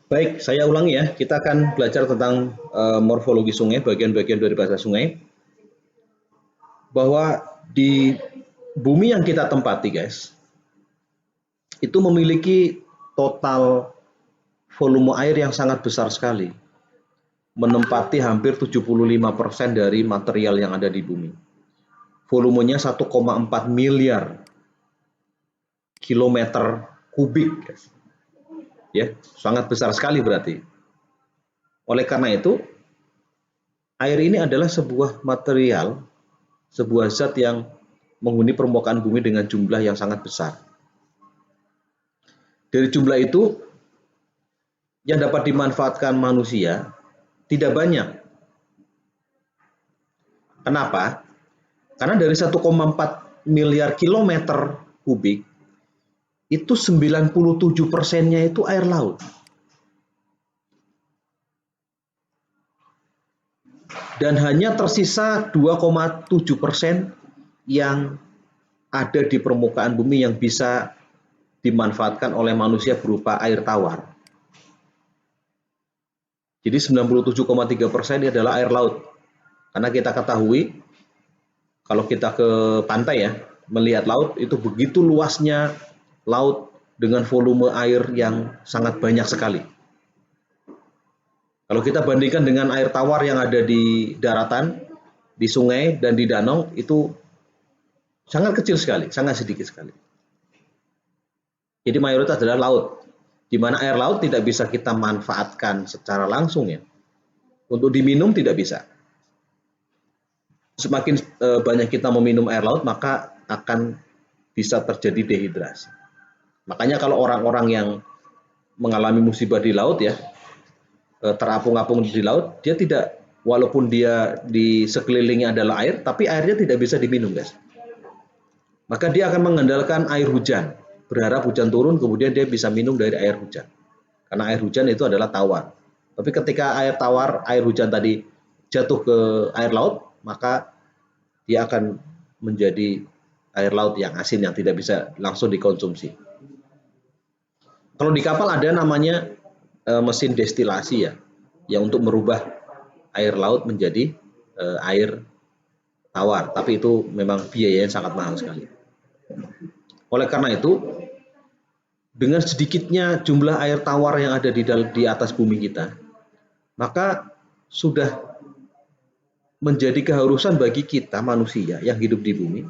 Baik, saya ulangi ya. Kita akan belajar tentang morfologi sungai, bagian-bagian dari bahasa sungai. Bahwa di bumi yang kita tempati, guys, itu memiliki total volume air yang sangat besar sekali. Menempati hampir 75% dari material yang ada di bumi. Volumenya 1,4 miliar kilometer kubik, guys. Ya, sangat besar sekali berarti. Oleh karena itu, air ini adalah sebuah material, sebuah zat yang menghuni permukaan bumi dengan jumlah yang sangat besar. Dari jumlah itu, yang dapat dimanfaatkan manusia tidak banyak. Kenapa? Karena dari 1,4 miliar kilometer kubik, itu 97%-nya itu air laut. Dan hanya tersisa 2,7% yang ada di permukaan bumi yang bisa dimanfaatkan oleh manusia berupa air tawar. Jadi 97,3% ini adalah air laut. Karena kita ketahui kalau kita ke pantai ya, melihat laut itu begitu luasnya laut dengan volume air yang sangat banyak sekali. Kalau kita bandingkan dengan air tawar yang ada di daratan, di sungai dan di danau itu sangat kecil sekali, sangat sedikit sekali. Jadi mayoritas adalah laut, di mana air laut tidak bisa kita manfaatkan secara langsung ya. Untuk diminum tidak bisa. Semakin banyak kita meminum air laut, maka akan bisa terjadi dehidrasi. Makanya kalau orang-orang yang mengalami musibah di laut ya, terapung-apung di laut, dia tidak, walaupun dia di sekelilingnya adalah air, tapi airnya tidak bisa diminum, guys. Maka dia akan mengandalkan air hujan, berharap hujan turun, kemudian dia bisa minum dari air hujan. Karena air hujan itu adalah tawar. Tapi ketika air tawar, air hujan tadi jatuh ke air laut, maka dia akan menjadi air laut yang asin yang tidak bisa langsung dikonsumsi. Kalau di kapal ada namanya mesin destilasi ya, yang untuk merubah air laut menjadi air tawar, tapi itu memang biayanya sangat mahal sekali. Oleh karena itu, dengan sedikitnya jumlah air tawar yang ada di atas bumi kita, maka sudah menjadi keharusan bagi kita manusia yang hidup di bumi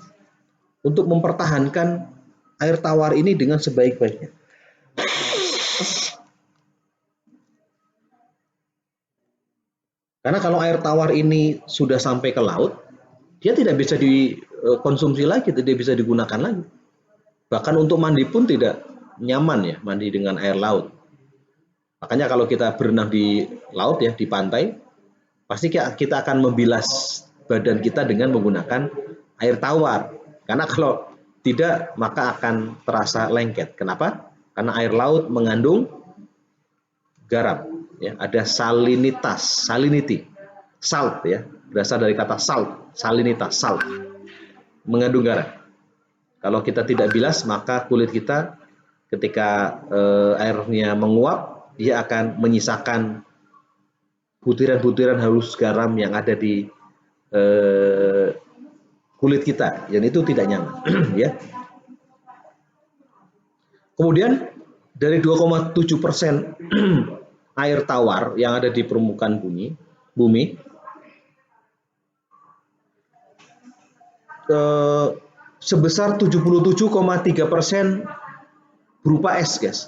untuk mempertahankan air tawar ini dengan sebaik-baiknya. Karena kalau air tawar ini sudah sampai ke laut, dia tidak bisa dikonsumsi lagi, tidak bisa digunakan lagi. Bahkan untuk mandi pun tidak nyaman ya, mandi dengan air laut. Makanya kalau kita berenang di laut ya, di pantai, pasti kita akan membilas badan kita dengan menggunakan air tawar. Karena kalau tidak, maka akan terasa lengket. Kenapa? Karena air laut mengandung garam. Ya, ada salinitas, salinity, salt ya, berasal dari kata salt, salinitas, salt, mengandung garam. Kalau kita tidak bilas, maka kulit kita ketika airnya menguap, dia akan menyisakan butiran-butiran halus garam yang ada di kulit kita, dan itu tidak nyaman. Ya. Kemudian dari 2,7% air tawar yang ada di permukaan bumi sebesar 77,3% berupa es, guys.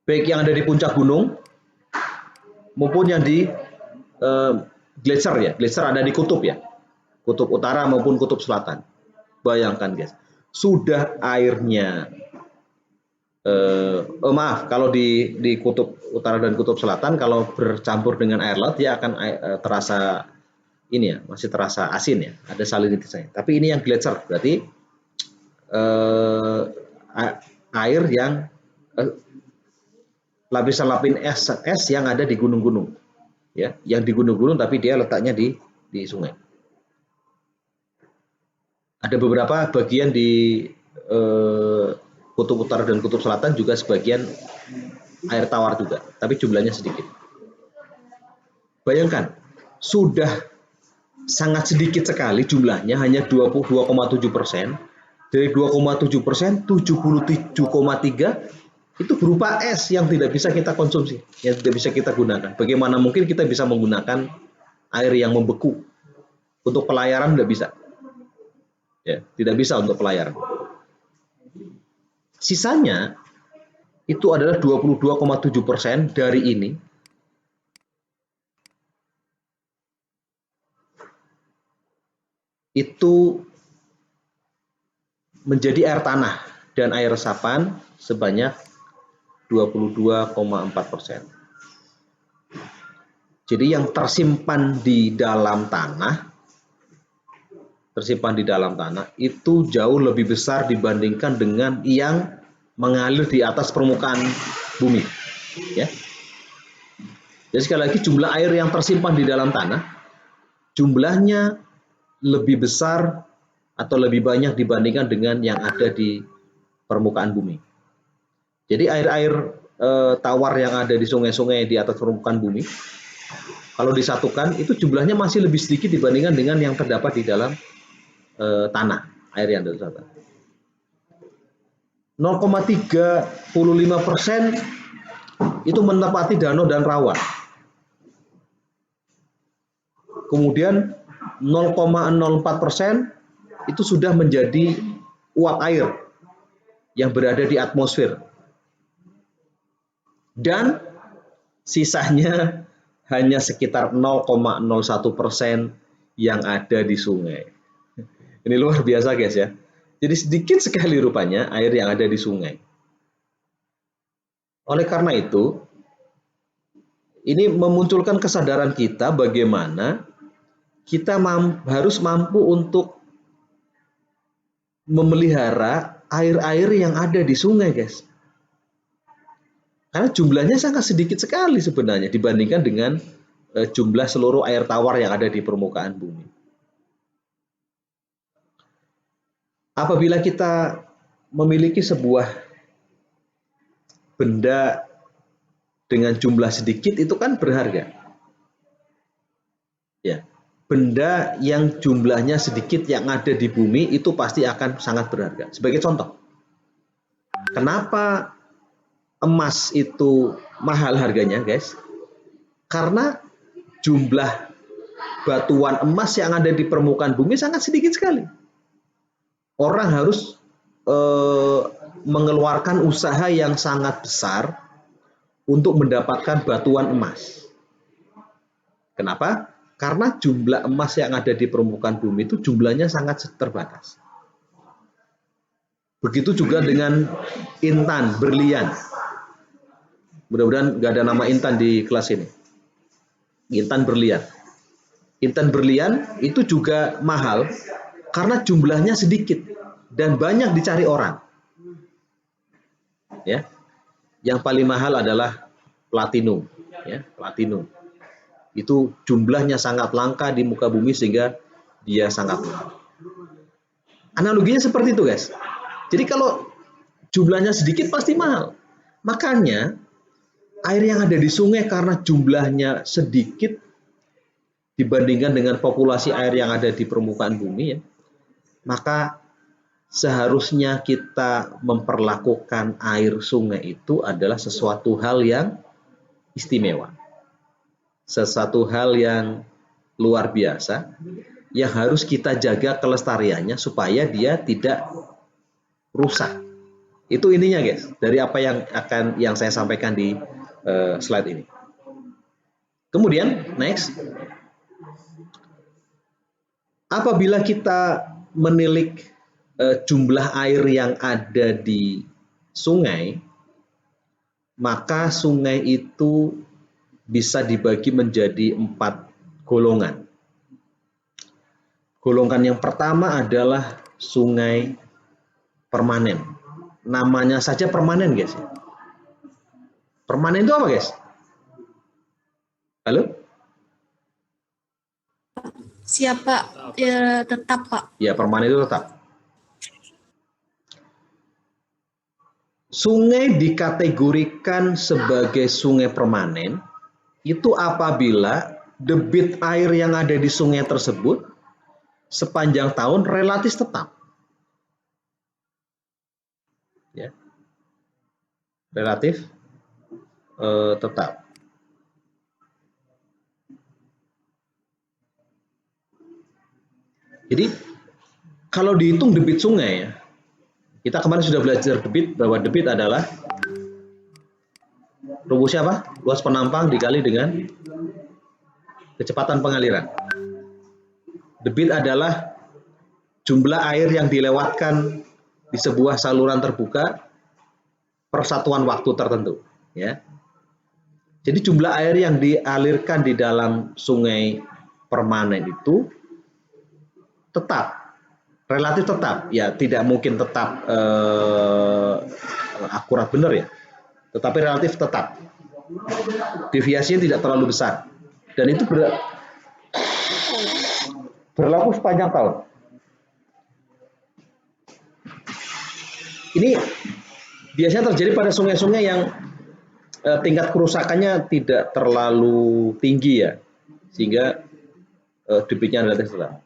Baik yang ada di puncak gunung maupun yang di gletser ya. Gletser ada di kutub ya. Kutub utara maupun kutub selatan. Bayangkan, guys. Sudah airnya maaf, kalau di kutub utara dan kutub selatan kalau bercampur dengan air laut dia akan terasa ini ya, masih terasa asin ya, ada salinitasnya. Tapi ini yang gletser berarti air yang lapisan-lapisan es yang ada di gunung-gunung ya, yang di gunung-gunung tapi dia letaknya di sungai. Ada beberapa bagian di Kutub Utara dan Kutub Selatan juga sebagian air tawar juga, tapi jumlahnya sedikit. Bayangkan, sudah sangat sedikit sekali jumlahnya, hanya 22,7%. Dari 2,7%, 77,3 itu berupa es yang tidak bisa kita konsumsi, yang tidak bisa kita gunakan. Bagaimana mungkin kita bisa menggunakan air yang membeku? Untuk pelayaran tidak bisa. Ya, tidak bisa untuk pelayaran. Sisanya itu adalah 22,7% dari ini itu menjadi air tanah dan air resapan sebanyak 22,4%. Jadi yang tersimpan di dalam tanah itu jauh lebih besar dibandingkan dengan yang mengalir di atas permukaan bumi. Ya. Jadi sekali lagi, jumlah air yang tersimpan di dalam tanah jumlahnya lebih besar atau lebih banyak dibandingkan dengan yang ada di permukaan bumi. Jadi air-air tawar yang ada di sungai-sungai di atas permukaan bumi, kalau disatukan itu jumlahnya masih lebih sedikit dibandingkan dengan yang terdapat di dalam tanah, air yang terdapat. 0,35% itu menempati danau dan rawa. Kemudian 0,04% itu sudah menjadi uap air yang berada di atmosfer. Dan sisanya hanya sekitar 0,01% yang ada di sungai. Ini luar biasa guys ya. Jadi sedikit sekali rupanya air yang ada di sungai. Oleh karena itu, ini memunculkan kesadaran kita bagaimana kita harus mampu untuk memelihara air-air yang ada di sungai, guys. Karena jumlahnya sangat sedikit sekali sebenarnya dibandingkan dengan jumlah seluruh air tawar yang ada di permukaan bumi. Apabila kita memiliki sebuah benda dengan jumlah sedikit, itu kan berharga. Ya, benda yang jumlahnya sedikit yang ada di bumi itu pasti akan sangat berharga. Sebagai contoh, kenapa emas itu mahal harganya, guys? Karena jumlah batuan emas yang ada di permukaan bumi sangat sedikit sekali. Orang harus mengeluarkan usaha yang sangat besar untuk mendapatkan batuan emas. Kenapa? Karena jumlah emas yang ada di permukaan bumi itu jumlahnya sangat terbatas. Begitu juga dengan intan, berlian. Mudah-mudahan nggak ada nama intan di kelas ini. Intan berlian. Intan berlian itu juga mahal karena jumlahnya sedikit dan banyak dicari orang. Ya. Yang paling mahal adalah platinum, ya, platinum. Itu jumlahnya sangat langka di muka bumi sehingga dia sangat mahal. Analoginya seperti itu, guys. Jadi kalau jumlahnya sedikit pasti mahal. Makanya air yang ada di sungai karena jumlahnya sedikit dibandingkan dengan populasi air yang ada di permukaan bumi, ya, maka seharusnya kita memperlakukan air sungai itu adalah sesuatu hal yang istimewa. Sesuatu hal yang luar biasa yang harus kita jaga kelestariannya supaya dia tidak rusak. Itu intinya, guys, dari apa yang saya sampaikan di slide ini. Kemudian next, apabila kita menilik jumlah air yang ada di sungai, maka sungai itu bisa dibagi menjadi 4 golongan. Golongan yang pertama adalah sungai permanen. Namanya saja permanen, guys. Permanen itu apa, guys? Halo? Siap, Pak. Ya, tetap, Pak. Ya, permanen itu tetap. Sungai dikategorikan sebagai sungai permanen itu apabila debit air yang ada di sungai tersebut sepanjang tahun relatif tetap. Ya, relatif tetap. Jadi kalau dihitung debit sungai ya, kita kemarin sudah belajar debit, bahwa debit adalah rumusnya apa? Luas penampang dikali dengan kecepatan pengaliran. Debit adalah jumlah air yang dilewatkan di sebuah saluran terbuka per satuan waktu tertentu. Ya. Jadi jumlah air yang dialirkan di dalam sungai permanen itu tetap, relatif tetap. Ya tidak mungkin tetap akurat benar ya, tetapi relatif tetap. Deviasinya tidak terlalu besar. Dan itu berlaku sepanjang tahun. Ini biasanya terjadi pada sungai-sungai yang tingkat kerusakannya tidak terlalu tinggi ya, sehingga debitnya relatif tetap.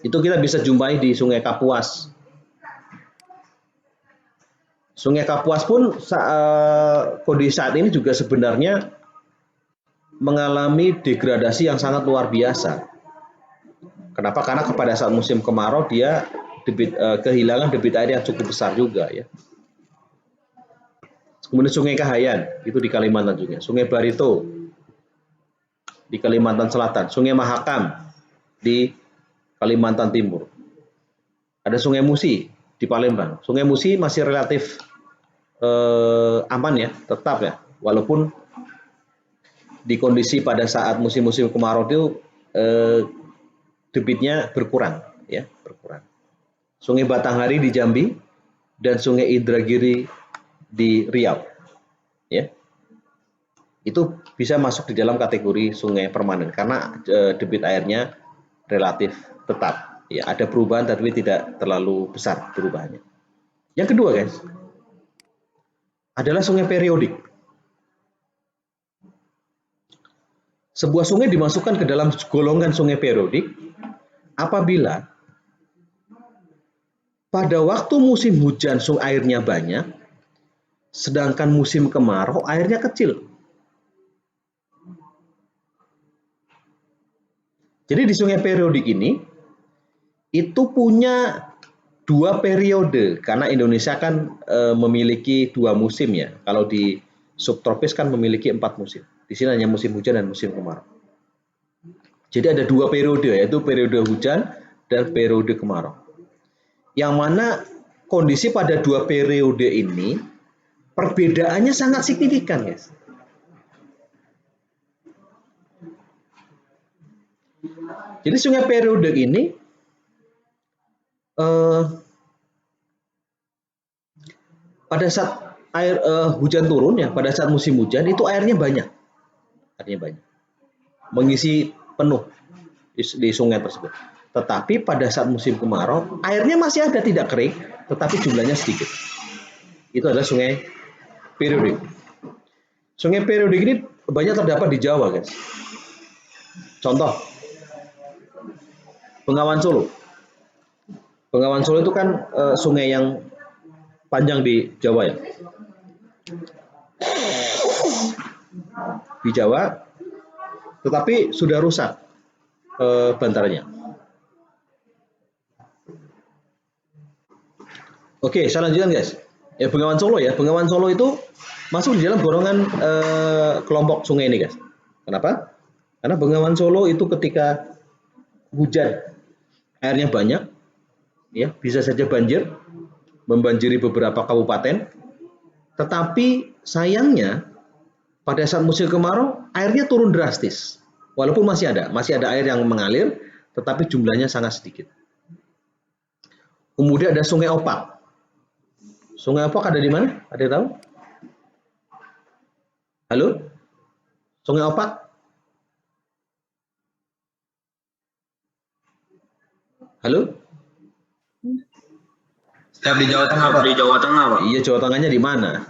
Itu kita bisa jumpai di Sungai Kapuas. Sungai Kapuas pun kondisi saat ini juga sebenarnya mengalami degradasi yang sangat luar biasa. Kenapa? Karena pada saat musim kemarau dia kehilangan debit air yang cukup besar juga ya. Kemudian Sungai Kahayan itu di Kalimantan juga. Sungai Barito di Kalimantan Selatan. Sungai Mahakam di Kalimantan Timur. Ada Sungai Musi di Palembang. Sungai Musi masih relatif aman ya, tetap ya. Walaupun di kondisi pada saat musim-musim kemarau itu debitnya berkurang ya, berkurang. Sungai Batanghari di Jambi dan Sungai Indragiri di Riau. Ya. Itu bisa masuk di dalam kategori sungai permanen karena debit airnya relatif tetap. Ya, ada perubahan tapi tidak terlalu besar perubahannya. Yang kedua, guys, adalah sungai periodik. Sebuah sungai dimasukkan ke dalam golongan sungai periodik apabila pada waktu musim hujan airnya banyak, sedangkan musim kemarau airnya kecil. Jadi di sungai periodik ini itu punya dua periode karena Indonesia kan memiliki dua musim ya. Kalau di subtropis kan memiliki 4 musim. Di sini hanya musim hujan dan musim kemarau. Jadi ada dua periode, yaitu periode hujan dan periode kemarau. Yang mana kondisi pada dua periode ini perbedaannya sangat signifikan, guys. Jadi sungai periode ini pada saat air hujan turun ya, pada saat musim hujan itu airnya banyak. Mengisi penuh di sungai tersebut. Tetapi pada saat musim kemarau airnya masih ada, tidak kering, tetapi jumlahnya sedikit. Itu adalah sungai periodik. Sungai periodik ini banyak terdapat di Jawa, guys. Contoh, Bengawan Solo. Bengawan Solo itu kan sungai yang panjang di Jawa ya. Di Jawa, tetapi sudah rusak bantaranya. Oke, saya lanjutkan, guys. Ya, Bengawan Solo ya. Bengawan Solo itu masuk di dalam golongan kelompok sungai ini, guys. Kenapa? Karena Bengawan Solo itu ketika hujan airnya banyak, ya bisa saja banjir, membanjiri beberapa kabupaten. Tetapi sayangnya pada saat musim kemarau airnya turun drastis. Walaupun masih ada air yang mengalir, tetapi jumlahnya sangat sedikit. Kemudian ada Sungai Opak. Sungai Opak ada di mana? Ada yang tahu? Halo? Sungai Opak? Halo? Siap di Jawa Tengah, Pak. Di Jawa Tengah, Pak. Iya, Jawa Tengahnya di mana?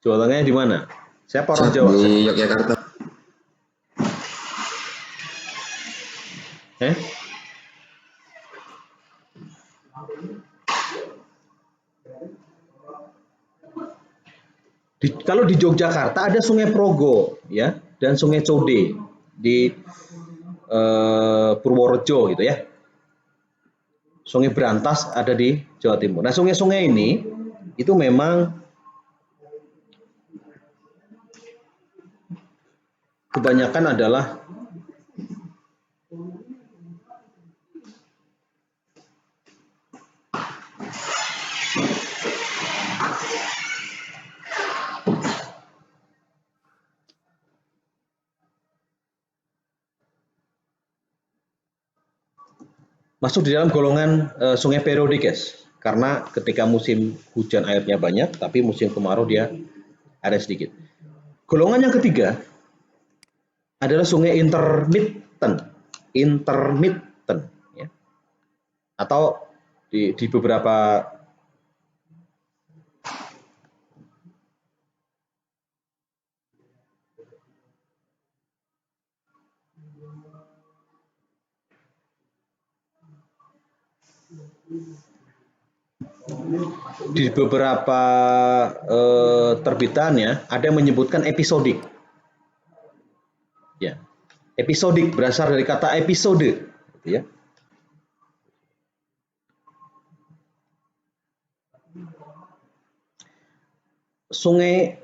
Jawa Tengahnya di mana? Siapa orang Siap Jawa? di Yogyakarta. Eh? Kalau di Yogyakarta ada Sungai Progo, ya, dan Sungai Code di Purworejo gitu ya. Sungai Brantas ada di Jawa Timur. Nah, sungai-sungai ini itu memang kebanyakan adalah masuk di dalam golongan sungai periodik, guys. Karena ketika musim hujan airnya banyak, tapi musim kemarau dia ada sedikit. Golongan yang ketiga adalah sungai intermittent, ya. Atau di beberapa terbitan ya ada yang menyebutkan episodik. Ya, episodik berasal dari kata episode, gitu ya. Sungai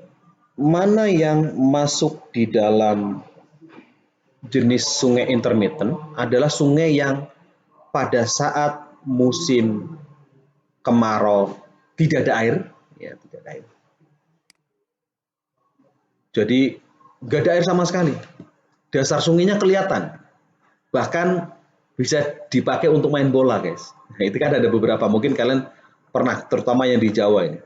mana yang masuk di dalam jenis sungai intermittent adalah sungai yang pada saat musim kemarau tidak ada air, ya, tidak ada air. Jadi nggak ada air sama sekali. Dasar sungainya kelihatan. Bahkan bisa dipakai untuk main bola, guys. Nah, itu kan ada beberapa, mungkin kalian pernah, terutama yang di Jawa ini.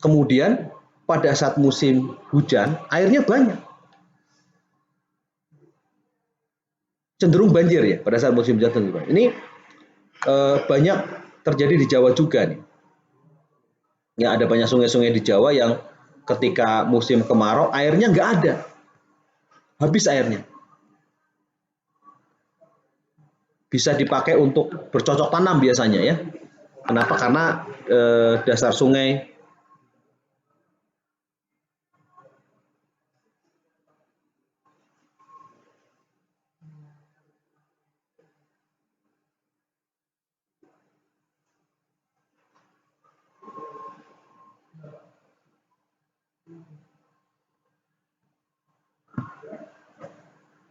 Kemudian pada saat musim hujan, airnya banyak. Cenderung banjir ya pada saat musim hujan. Ini banyak terjadi di Jawa juga nih. Ya, ada banyak sungai-sungai di Jawa yang ketika musim kemarau airnya nggak ada. Habis airnya. Bisa dipakai untuk bercocok tanam biasanya ya. Kenapa? Karena dasar sungai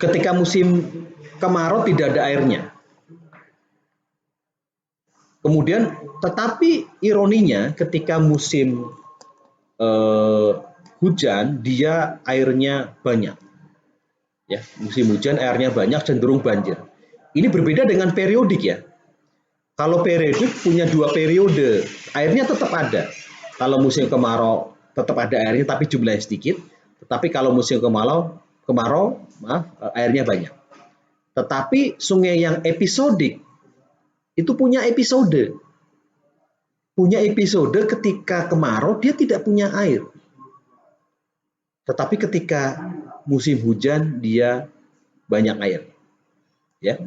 ketika musim kemarau tidak ada airnya. Kemudian, tetapi ironinya ketika musim hujan dia airnya banyak. Ya, musim hujan airnya banyak, cenderung banjir. Ini berbeda dengan periodik ya. Kalau periodik punya dua periode, airnya tetap ada. Kalau musim kemarau tetap ada airnya tapi jumlahnya sedikit. Tetapi kalau musim kemarau, airnya banyak. Tetapi sungai yang episodik itu punya episode. Punya episode ketika kemarau dia tidak punya air. Tetapi ketika musim hujan dia banyak air. Ya.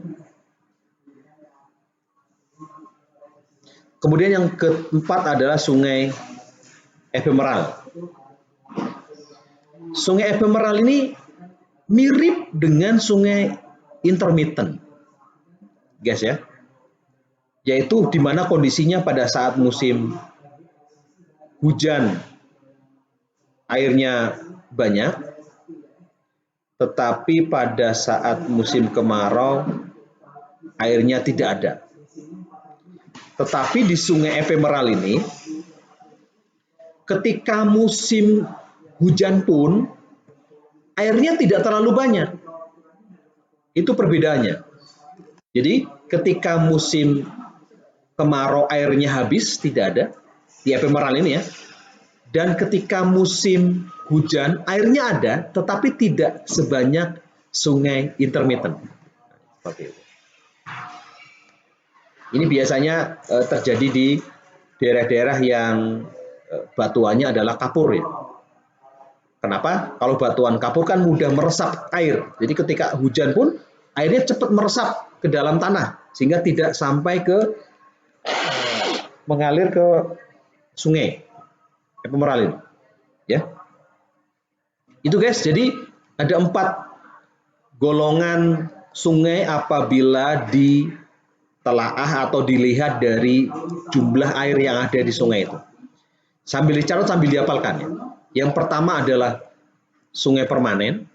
Kemudian yang keempat adalah sungai ephemeral. Sungai ephemeral ini mirip dengan sungai intermittent. Guys ya. Yaitu di mana kondisinya pada saat musim hujan airnya banyak, tetapi pada saat musim kemarau airnya tidak ada. Tetapi di sungai ephemeral ini, ketika musim hujan pun airnya tidak terlalu banyak. Itu perbedaannya. Jadi ketika musim kemarau airnya habis, tidak ada di ephemeral ini ya. Dan ketika musim hujan airnya ada, tetapi tidak sebanyak sungai intermittent. Seperti itu. Ini biasanya terjadi di daerah-daerah yang batuannya adalah kapur ya. Kenapa? Kalau batuan kapur kan mudah meresap air. Jadi ketika hujan pun airnya cepat meresap ke dalam tanah sehingga tidak sampai ke mengalir ke sungai, ke pemeralin. Ya. Itu guys, jadi ada 4 golongan sungai apabila ditelaah atau dilihat dari jumlah air yang ada di sungai itu. Sambil dicatat, sambil dihafalkan ya. Yang pertama adalah sungai permanen,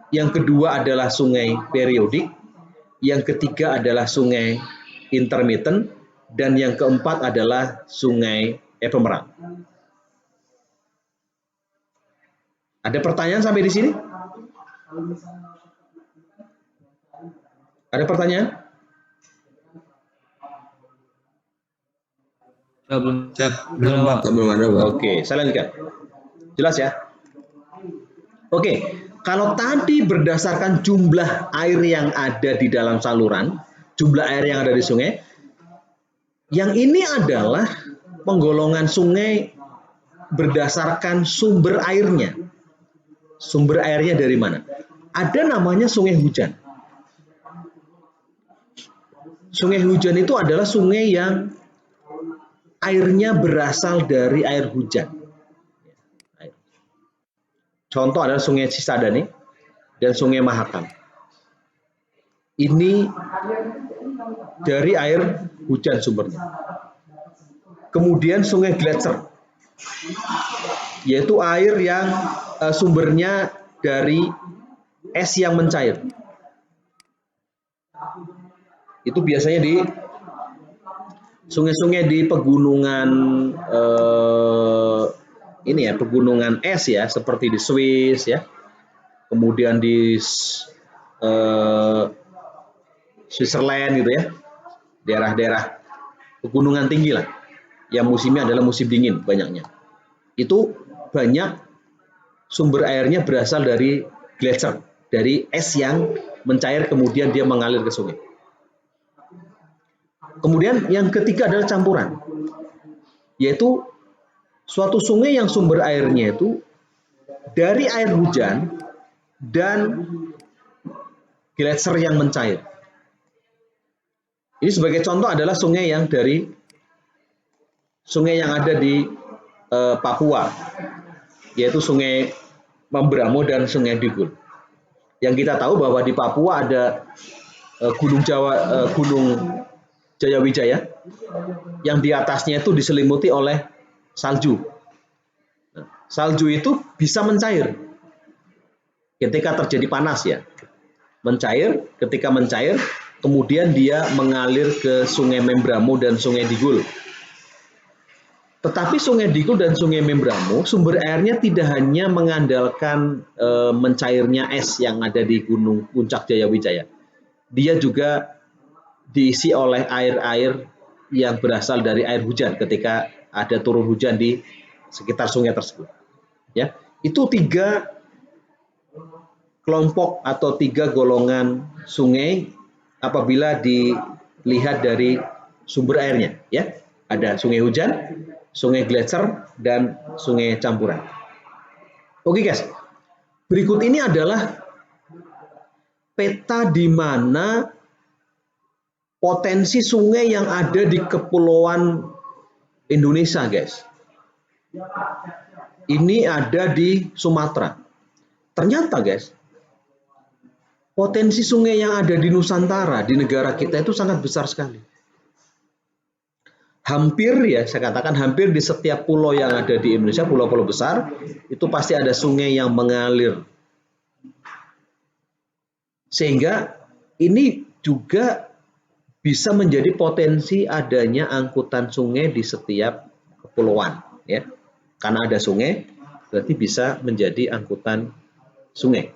yang kedua adalah sungai periodik, yang ketiga adalah sungai intermittent, dan yang keempat adalah sungai ephemeral. Ada pertanyaan sampai di sini? Ada pertanyaan? Belum ada, Pak. Oke, saya lanjutkan. Jelas ya? Oke, kalau tadi berdasarkan jumlah air yang ada di dalam saluran, jumlah air yang ada di sungai, yang ini adalah penggolongan sungai berdasarkan sumber airnya. Sumber airnya dari mana? Ada namanya sungai hujan. Sungai hujan itu adalah sungai yang airnya berasal dari air hujan. Contoh adalah sungai Cisadane dan sungai Mahakam. Ini dari air hujan sumbernya. Kemudian sungai Gletser, yaitu air yang sumbernya dari es yang mencair. Itu biasanya di sungai-sungai di pegunungan ini ya, pegunungan es ya, seperti di Swiss ya, kemudian di Switzerland gitu ya, daerah-daerah pegunungan tinggi lah, yang musimnya adalah musim dingin banyaknya. Itu banyak sumber airnya berasal dari gletser, dari es yang mencair kemudian dia mengalir ke sungai. Kemudian yang ketiga adalah campuran, yaitu suatu sungai yang sumber airnya itu dari air hujan dan gletser yang mencair. Ini sebagai contoh adalah sungai yang ada di Papua, yaitu sungai Membramo dan sungai Digul. Yang kita tahu bahwa di Papua ada Gunung Jayawijaya yang di atasnya itu diselimuti oleh salju. Nah, salju itu bisa mencair ketika terjadi panas ya. Mencair, ketika mencair kemudian dia mengalir ke sungai Membramo dan sungai Digul. Tetapi sungai Digul dan sungai Membramo sumber airnya tidak hanya mengandalkan mencairnya es yang ada di Gunung Puncak Jayawijaya. Dia juga diisi oleh air-air yang berasal dari air hujan ketika ada turun hujan di sekitar sungai tersebut. Ya, itu 3 kelompok atau 3 golongan sungai apabila dilihat dari sumber airnya. Ya, ada sungai hujan, sungai gletser, dan sungai campuran. Oke guys, berikut ini adalah peta di mana potensi sungai yang ada di kepulauan Indonesia, guys. Ini ada di Sumatera. Ternyata, guys, potensi sungai yang ada di Nusantara, di negara kita itu sangat besar sekali. Hampir ya, saya katakan hampir di setiap pulau yang ada di Indonesia, pulau-pulau besar, itu pasti ada sungai yang mengalir. Sehingga ini juga bisa menjadi potensi adanya angkutan sungai di setiap kepulauan, ya. Karena ada sungai, berarti bisa menjadi angkutan sungai.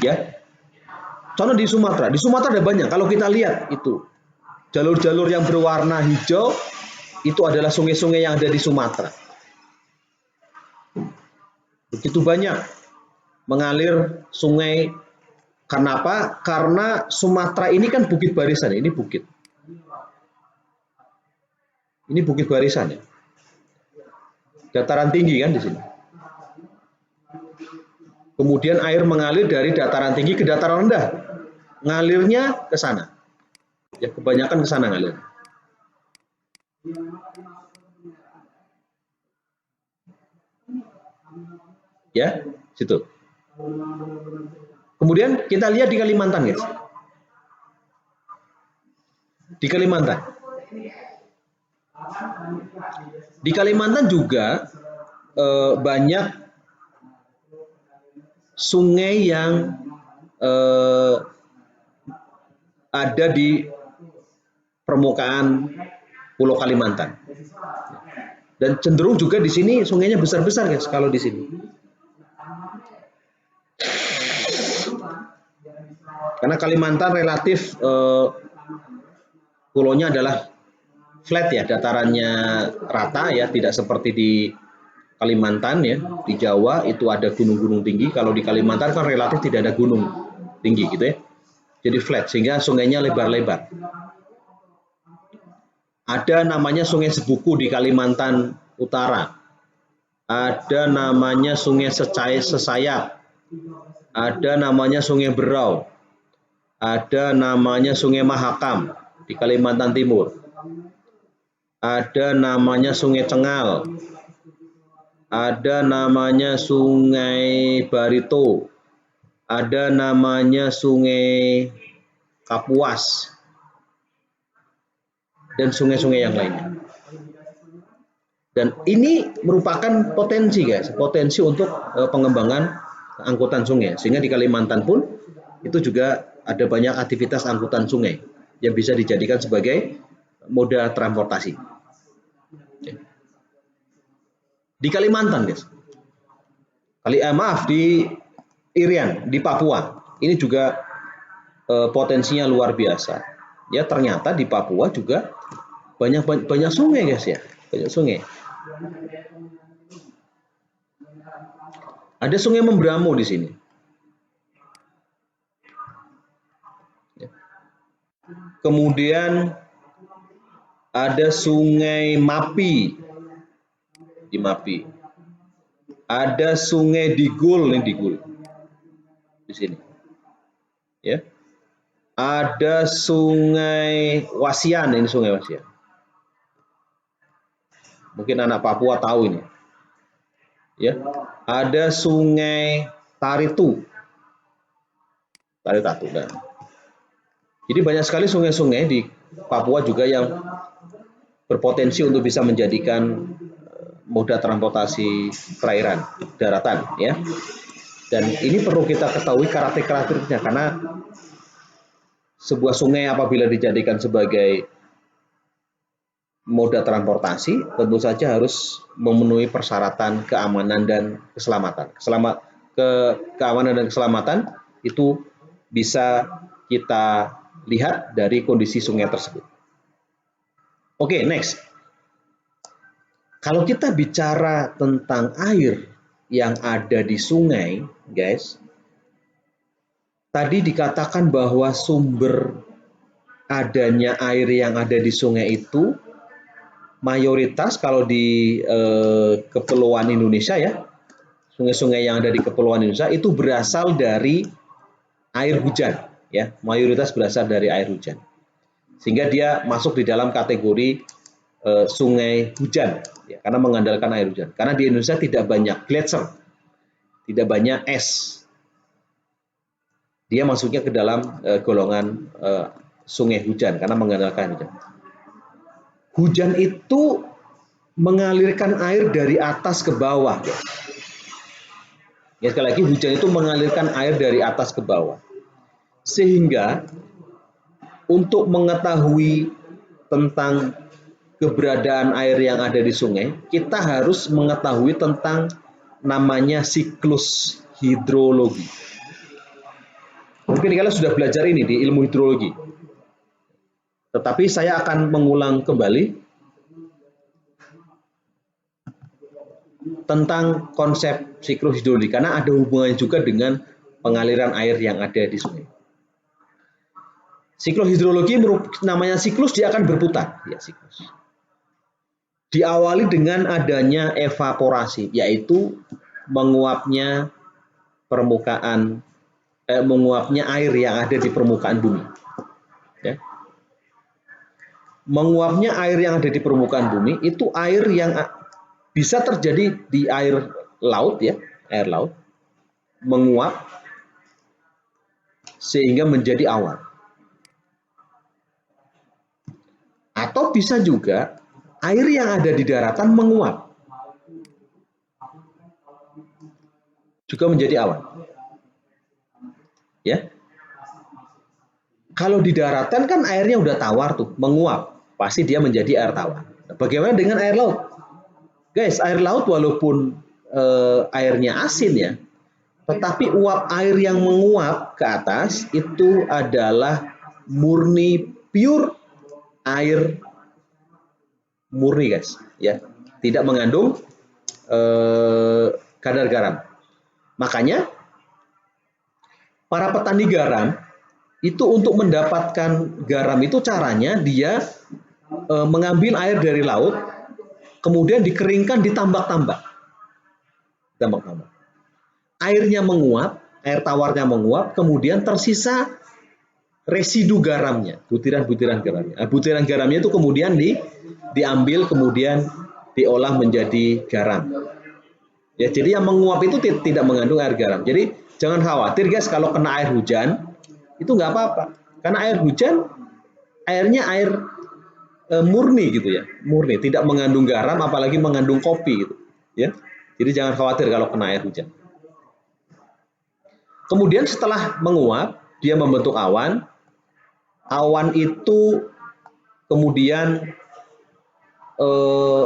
Ya, contoh di Sumatera ada banyak. Kalau kita lihat itu jalur-jalur yang berwarna hijau itu adalah sungai-sungai yang ada di Sumatera. Begitu banyak mengalir sungai. Karena apa? Karena Sumatera ini kan bukit barisan, ini bukit. Ini bukit barisan ya. Dataran tinggi kan di sini. Kemudian air mengalir dari dataran tinggi ke dataran rendah. Ngalirnya ke sana. Ya, kebanyakan ke sana ngalir. Ya, situ. Kemudian kita lihat di Kalimantan, guys. Di Kalimantan. Di Kalimantan juga banyak sungai yang ada di permukaan Pulau Kalimantan. Dan cenderung juga di sini sungainya besar-besar, guys, kalau di sini. Karena Kalimantan relatif pulaunya adalah flat ya, datarannya rata ya, tidak seperti di Kalimantan ya. Di Jawa itu ada gunung-gunung tinggi, kalau di Kalimantan kan relatif tidak ada gunung tinggi gitu ya. Jadi flat sehingga sungainya lebar-lebar. Ada namanya Sungai Sebuku di Kalimantan Utara. Ada namanya Sungai Sesayap. Ada namanya Sungai Berau. Ada namanya Sungai Mahakam di Kalimantan Timur. Ada namanya Sungai Cengal. Ada namanya Sungai Barito. Ada namanya Sungai Kapuas. Dan sungai-sungai yang lainnya. Dan ini merupakan potensi, guys, potensi untuk pengembangan angkutan sungai. Sehingga di Kalimantan pun itu juga ada banyak aktivitas angkutan sungai yang bisa dijadikan sebagai moda transportasi. Di Kalimantan, guys. Di Irian, di Papua, ini juga potensinya luar biasa. Ya, ternyata di Papua juga banyak sungai, guys ya, banyak sungai. Ada Sungai Membramo di sini. Kemudian ada Sungai Mapi di Mapi. Ada Sungai Digul di sini. Ya. Ada Sungai Wasian, ini Sungai Wasian. Mungkin anak Papua tahu ini. Ya. Ada Sungai Taritatu. Nah. Jadi banyak sekali sungai-sungai di Papua juga yang berpotensi untuk bisa menjadikan moda transportasi perairan, daratan, ya. Dan ini perlu kita ketahui karakteristiknya, karena sebuah sungai apabila dijadikan sebagai moda transportasi, tentu saja harus memenuhi persyaratan keamanan dan keselamatan. Keamanan dan keselamatan itu bisa kita lihat dari kondisi sungai tersebut. Oke, next. Kalau kita bicara tentang air yang ada di sungai, guys, tadi dikatakan bahwa sumber adanya air yang ada di sungai itu mayoritas kalau di Kepulauan Indonesia ya, sungai-sungai yang ada di Kepulauan Indonesia itu berasal dari air hujan, ya, mayoritas berasal dari air hujan, sehingga dia masuk di dalam kategori sungai hujan, ya, karena mengandalkan air hujan. Karena di Indonesia tidak banyak gletser, tidak banyak es, dia masuknya ke dalam golongan sungai hujan karena mengandalkan hujan. Hujan itu mengalirkan air dari atas ke bawah. Ya, sekali lagi, hujan itu mengalirkan air dari atas ke bawah. Sehingga untuk mengetahui tentang keberadaan air yang ada di sungai, kita harus mengetahui tentang namanya siklus hidrologi. Mungkin kalian sudah belajar ini di ilmu hidrologi. Tetapi saya akan mengulang kembali tentang konsep siklus hidrologi karena ada hubungannya juga dengan pengaliran air yang ada di sungai. Siklus hidrologi namanya siklus, dia akan berputar, ya siklus. Diawali dengan adanya evaporasi, yaitu menguapnya air yang ada di permukaan bumi. Ya. Menguapnya air yang ada di permukaan bumi itu air yang bisa terjadi di air laut, ya, air laut menguap sehingga menjadi awan. Atau bisa juga air yang ada di daratan menguap juga menjadi awan. Ya. Kalau di daratan kan airnya udah tawar tuh, menguap, pasti dia menjadi air tawar. Nah, bagaimana dengan air laut? Guys, air laut walaupun airnya asin ya, tetapi uap air yang menguap ke atas itu adalah murni, pure air murni, guys, ya, tidak mengandung kadar garam. Makanya para petani garam itu untuk mendapatkan garam itu caranya dia mengambil air dari laut, kemudian dikeringkan di tambak-tambak. Airnya menguap, air tawarnya menguap, kemudian tersisa residu garamnya, butiran-butiran garamnya. Nah, butiran garamnya itu kemudian diambil, kemudian diolah menjadi garam. Ya, jadi yang menguap itu tidak mengandung air garam. Jadi jangan khawatir, guys, kalau kena air hujan itu nggak apa-apa, karena air hujan airnya air murni gitu ya, murni, tidak mengandung garam, apalagi mengandung kopi gitu, ya. Jadi jangan khawatir kalau kena air hujan. Kemudian setelah menguap, dia membentuk awan. Awan itu kemudian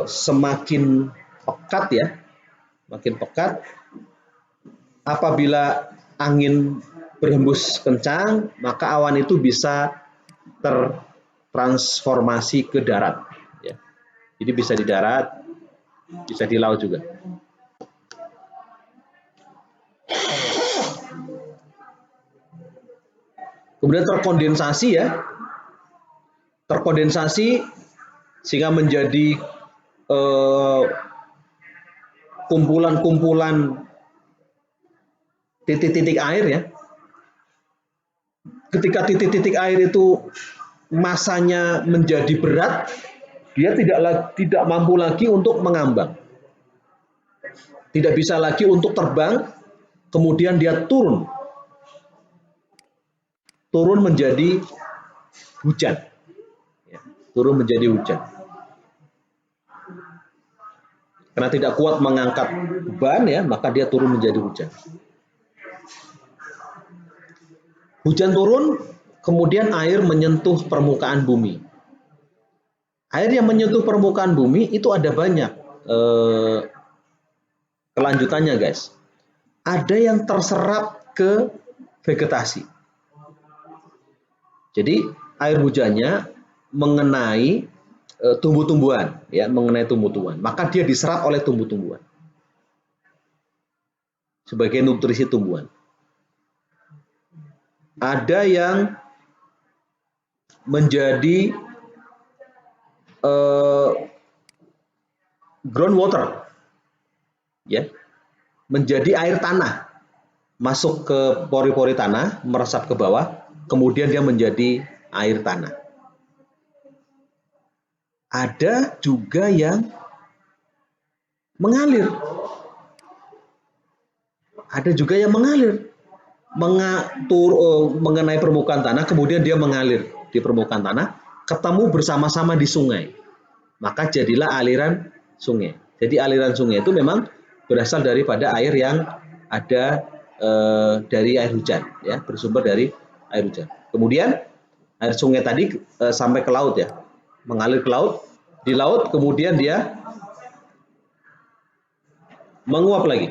semakin pekat ya, makin pekat. Apabila angin berhembus kencang, maka awan itu bisa tertransformasi ke darat. Ya. Jadi bisa di darat, bisa di laut juga. Kemudian terkondensasi ya, terkondensasi sehingga menjadi kumpulan-kumpulan titik-titik air ya. Ketika titik-titik air itu masanya menjadi berat, dia tidak mampu lagi untuk mengambang, tidak bisa lagi untuk terbang, kemudian dia turun menjadi hujan, ya, turun menjadi hujan. Karena tidak kuat mengangkat beban ya, maka dia turun menjadi hujan. Hujan turun, kemudian air menyentuh permukaan bumi. Air yang menyentuh permukaan bumi itu ada banyak kelanjutannya, guys. Ada yang terserap ke vegetasi. Jadi air hujannya mengenai tumbuh-tumbuhan, ya, mengenai tumbuh-tumbuhan. Maka dia diserap oleh tumbuh-tumbuhan sebagai nutrisi tumbuhan. Ada yang menjadi groundwater, ya, menjadi air tanah, masuk ke pori-pori tanah, meresap ke bawah, kemudian dia menjadi air tanah. Ada juga yang mengalir. Ada juga yang mengalir, mengenai permukaan tanah, kemudian dia mengalir di permukaan tanah, ketemu bersama-sama di sungai. Maka jadilah aliran sungai. Jadi aliran sungai itu memang berasal daripada air yang ada dari air hujan, ya, bersumber dari air hujan. Kemudian air sungai tadi sampai ke laut ya, mengalir ke laut. Di laut kemudian dia menguap lagi.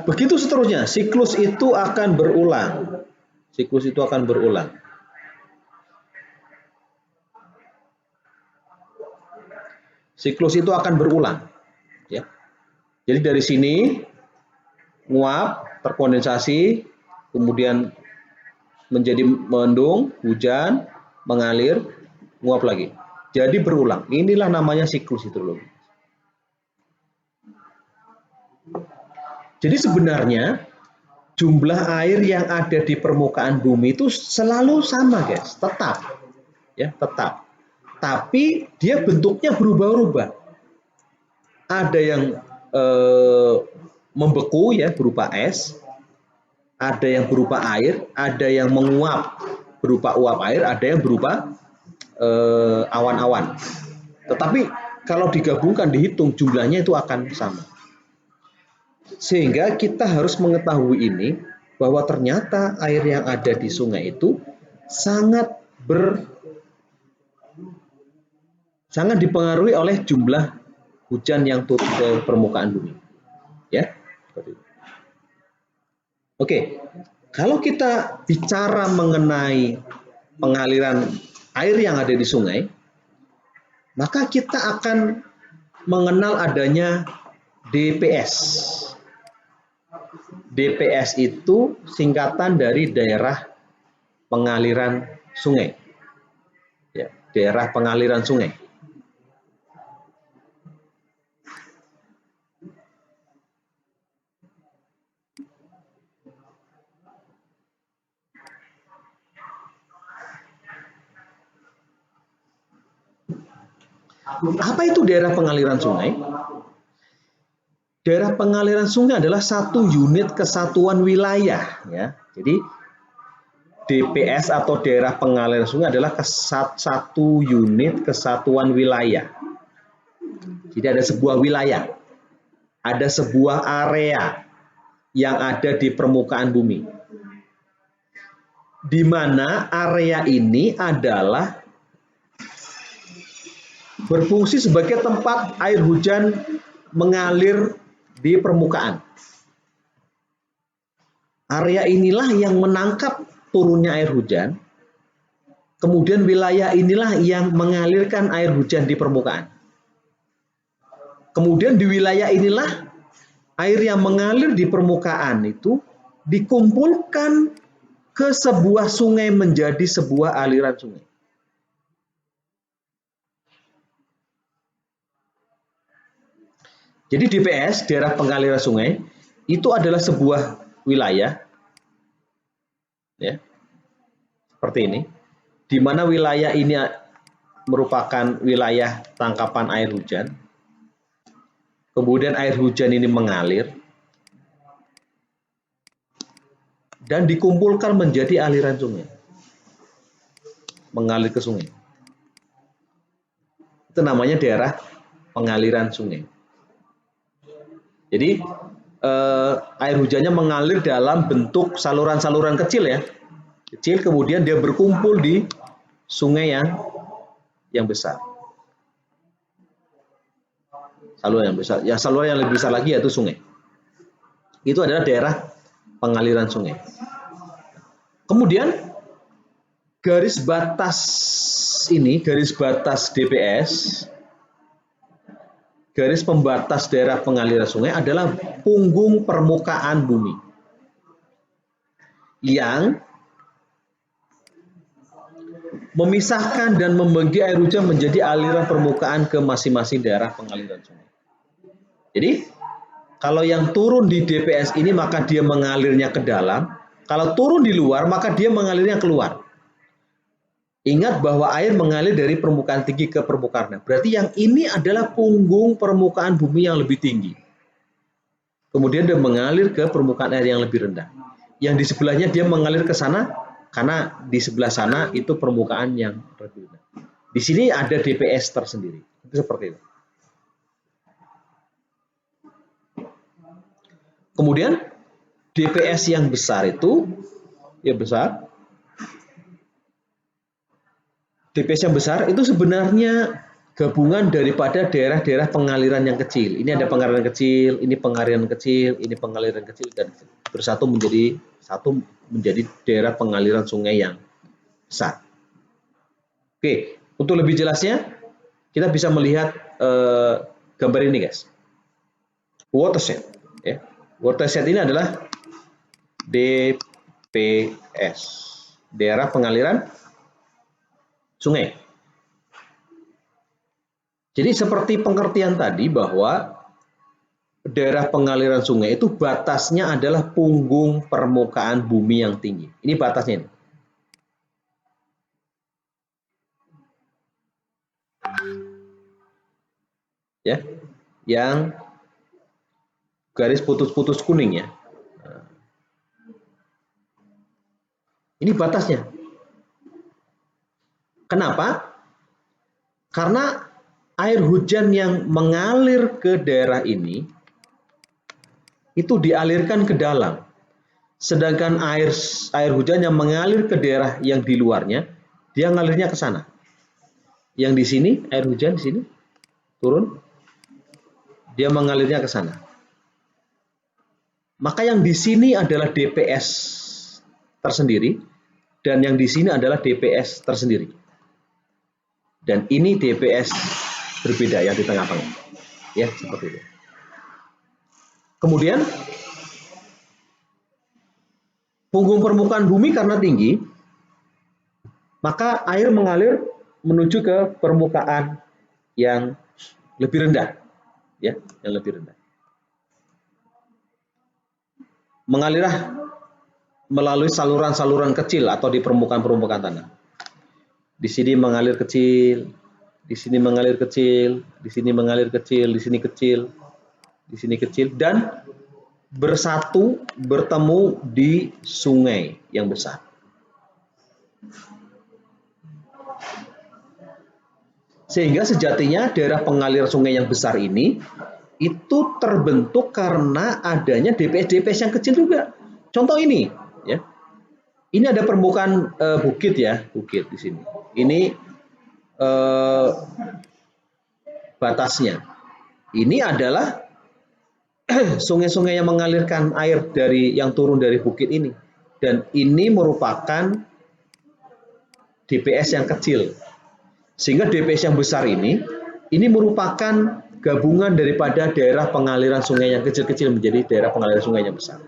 Begitu seterusnya, siklus itu akan berulang. Siklus itu akan berulang. Siklus itu akan berulang. Ya. Jadi dari sini nguap, terkondensasi, kemudian menjadi mendung, hujan, mengalir, nguap lagi. Jadi berulang. Inilah namanya siklus hidrologi. Jadi sebenarnya jumlah air yang ada di permukaan bumi itu selalu sama, guys, tetap. Ya, tetap. Tapi dia bentuknya berubah-ubah. Ada yang membeku ya berupa es, ada yang berupa air, ada yang menguap berupa uap air, ada yang berupa awan-awan. Tetapi kalau digabungkan dihitung jumlahnya itu akan sama. Sehingga kita harus mengetahui ini bahwa ternyata air yang ada di sungai itu sangat dipengaruhi oleh jumlah hujan yang turun ke permukaan bumi. Ya. Oke. Kalau kita bicara mengenai pengaliran air yang ada di sungai, maka kita akan mengenal adanya DPS. DPS itu singkatan dari daerah pengaliran sungai. Ya, daerah pengaliran sungai. Apa itu daerah pengaliran sungai? Daerah pengaliran sungai adalah satu unit kesatuan wilayah. Ya. Jadi DPS atau daerah pengaliran sungai adalah satu unit kesatuan wilayah. Jadi ada sebuah wilayah, ada sebuah area yang ada di permukaan bumi, di mana area ini adalah berfungsi sebagai tempat air hujan mengalir di permukaan. Area inilah yang menangkap turunnya air hujan, kemudian wilayah inilah yang mengalirkan air hujan di permukaan. Kemudian di wilayah inilah air yang mengalir di permukaan itu dikumpulkan ke sebuah sungai menjadi sebuah aliran sungai. Jadi DPS, daerah pengaliran sungai, itu adalah sebuah wilayah, ya, seperti ini, di mana wilayah ini merupakan wilayah tangkapan air hujan. Kemudian air hujan ini mengalir dan dikumpulkan menjadi aliran sungai, mengalir ke sungai. Itu namanya daerah pengaliran sungai. Jadi air hujannya mengalir dalam bentuk saluran-saluran kecil ya, kecil, kemudian dia berkumpul di sungai yang besar. Saluran yang besar, ya saluran yang lebih besar lagi yaitu sungai. Itu adalah daerah pengaliran sungai. Kemudian garis batas ini, garis batas DPS, garis pembatas daerah pengaliran sungai adalah punggung permukaan bumi yang memisahkan dan membagi air hujan menjadi aliran permukaan ke masing-masing daerah pengaliran sungai. Jadi, kalau yang turun di DPS ini maka dia mengalirnya ke dalam, kalau turun di luar maka dia mengalirnya keluar. Ingat bahwa air mengalir dari permukaan tinggi ke permukaan rendah. Berarti yang ini adalah punggung permukaan bumi yang lebih tinggi. Kemudian dia mengalir ke permukaan air yang lebih rendah. Yang di sebelahnya dia mengalir ke sana karena di sebelah sana itu permukaan yang lebih rendah. Di sini ada DPS tersendiri. Itu seperti itu. Kemudian DPS yang besar itu, ya besar. DPS yang besar itu sebenarnya gabungan daripada daerah-daerah pengaliran yang kecil. Ini ada pengaliran kecil, ini pengaliran kecil, ini pengaliran kecil, dan bersatu menjadi satu menjadi daerah pengaliran sungai yang besar. Oke, untuk lebih jelasnya kita bisa melihat gambar ini guys. Watershed. Ya. Watershed ini adalah DPS, daerah pengaliran sungai. Jadi seperti pengertian tadi bahwa daerah pengaliran sungai itu batasnya adalah punggung permukaan bumi yang tinggi. Ini batasnya ini. Ya, yang garis putus-putus kuning ya. Ini batasnya. Kenapa? Karena air hujan yang mengalir ke daerah ini itu dialirkan ke dalam. Sedangkan air hujan yang mengalir ke daerah yang di luarnya, dia ngalirnya ke sana. Yang di sini, air hujan di sini turun, dia mengalirnya ke sana. Maka yang di sini adalah DPS tersendiri, dan yang di sini adalah DPS tersendiri. Dan ini DPS berbeda yang di tengah-tengah. Ya, seperti itu. Kemudian punggung permukaan bumi karena tinggi, maka air mengalir menuju ke permukaan yang lebih rendah, ya, yang lebih rendah. Mengalirlah melalui saluran-saluran kecil atau di permukaan tanah. Di sini mengalir kecil, di sini mengalir kecil, di sini mengalir kecil, di sini kecil, di sini kecil, dan bersatu bertemu di sungai yang besar. Sehingga sejatinya daerah pengalir sungai yang besar ini itu terbentuk karena adanya DPS-DPS yang kecil juga. Contoh ini, ya. Ini ada permukaan bukit ya, bukit di sini. Ini batasnya. Ini adalah sungai-sungai yang mengalirkan air dari yang turun dari bukit ini. Dan ini merupakan DPS yang kecil. Sehingga DPS yang besar ini merupakan gabungan daripada daerah pengaliran sungai yang kecil-kecil menjadi daerah pengaliran sungai yang besar.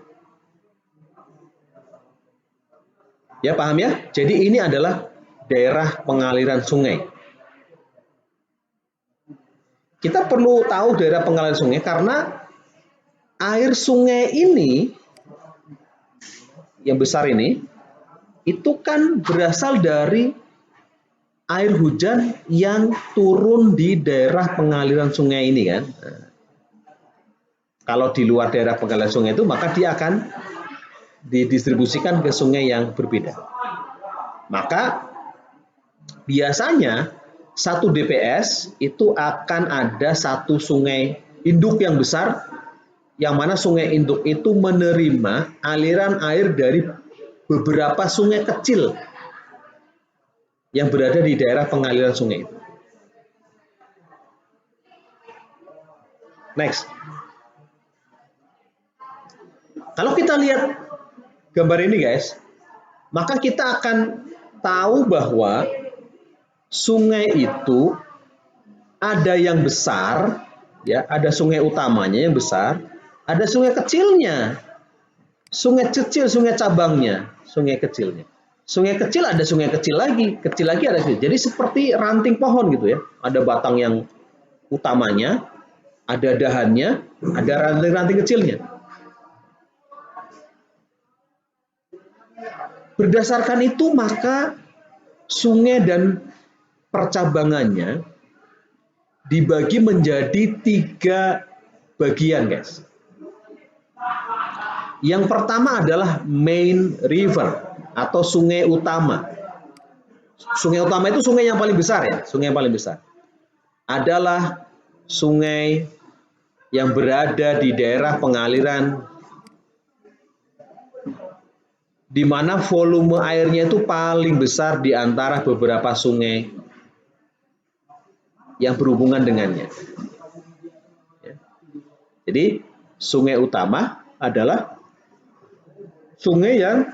Ya, paham ya? Jadi ini adalah daerah pengaliran sungai. Kita perlu tahu daerah pengaliran sungai karena air sungai ini yang besar ini itu kan berasal dari air hujan yang turun di daerah pengaliran sungai ini kan. Kalau di luar daerah pengaliran sungai itu maka dia akan didistribusikan ke sungai yang berbeda. Maka biasanya satu DPS itu akan ada satu sungai induk yang besar, yang mana sungai induk itu menerima aliran air dari beberapa sungai kecil yang berada di daerah pengaliran sungai itu. Next. Kalau kita lihat gambar ini guys, maka kita akan tahu bahwa sungai itu ada yang besar, ya, ada sungai utamanya yang besar, ada sungai kecilnya, sungai kecil, sungai cabangnya, sungai kecilnya. Sungai kecil ada sungai kecil lagi ada kecil. Jadi seperti ranting pohon gitu ya. Ada batang yang utamanya, ada dahannya, ada ranting-ranting kecilnya. Berdasarkan itu maka sungai dan percabangannya dibagi menjadi 3 bagian guys. Yang pertama adalah main river atau sungai utama. Sungai utama itu sungai yang paling besar ya, sungai yang paling besar. Adalah sungai yang berada di daerah pengaliran di mana volume airnya itu paling besar di antara beberapa sungai yang berhubungan dengannya. Jadi sungai utama adalah sungai yang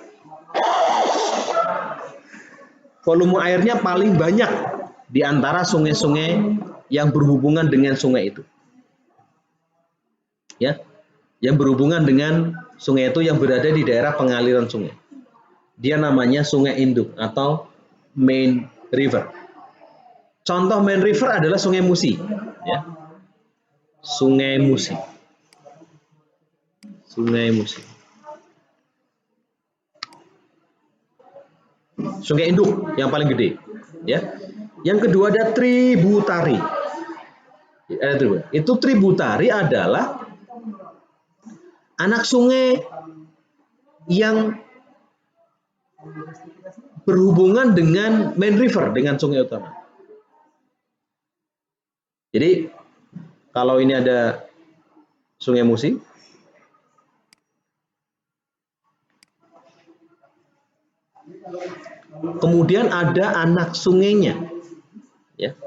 Volume airnya paling banyak di antara sungai-sungai yang berhubungan dengan sungai itu. Ya, yang berhubungan dengan sungai itu yang berada di daerah pengaliran sungai. Dia namanya sungai induk atau main river. Contoh main river adalah Sungai Musi, ya. Sungai Musi. Sungai Musi. Sungai induk yang paling gede, ya. Yang kedua ada tributari. Itu tributari adalah anak sungai yang berhubungan dengan main river, dengan sungai utama. Jadi kalau ini ada Sungai Musi, kemudian ada anak sungainya, ya,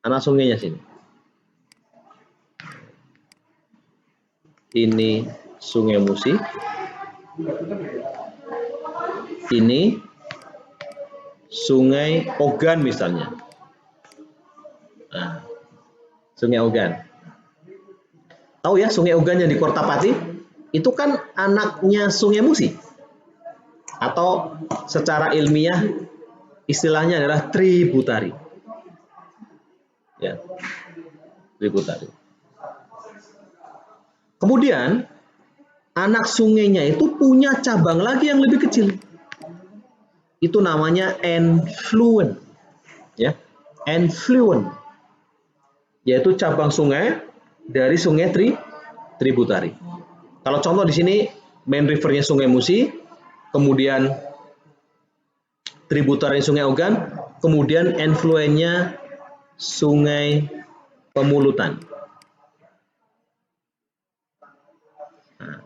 anak sungainya sini. Ini Sungai Musi, ini Sungai Ogan misalnya. Nah, Sungai Ogan. Tahu ya Sungai Ogan yang di Kortapati? Itu kan anaknya Sungai Musi. Atau secara ilmiah istilahnya adalah tributari. Ya. Tributari. Kemudian anak sungainya itu punya cabang lagi yang lebih kecil. Itu namanya enfluent. Ya. Enfluent. Yaitu cabang sungai dari sungai tributari. Kalau contoh di sini main rivernya Sungai Musi, kemudian tributari Sungai Ogan, kemudian enfluentnya Sungai Pemulutan. Nah,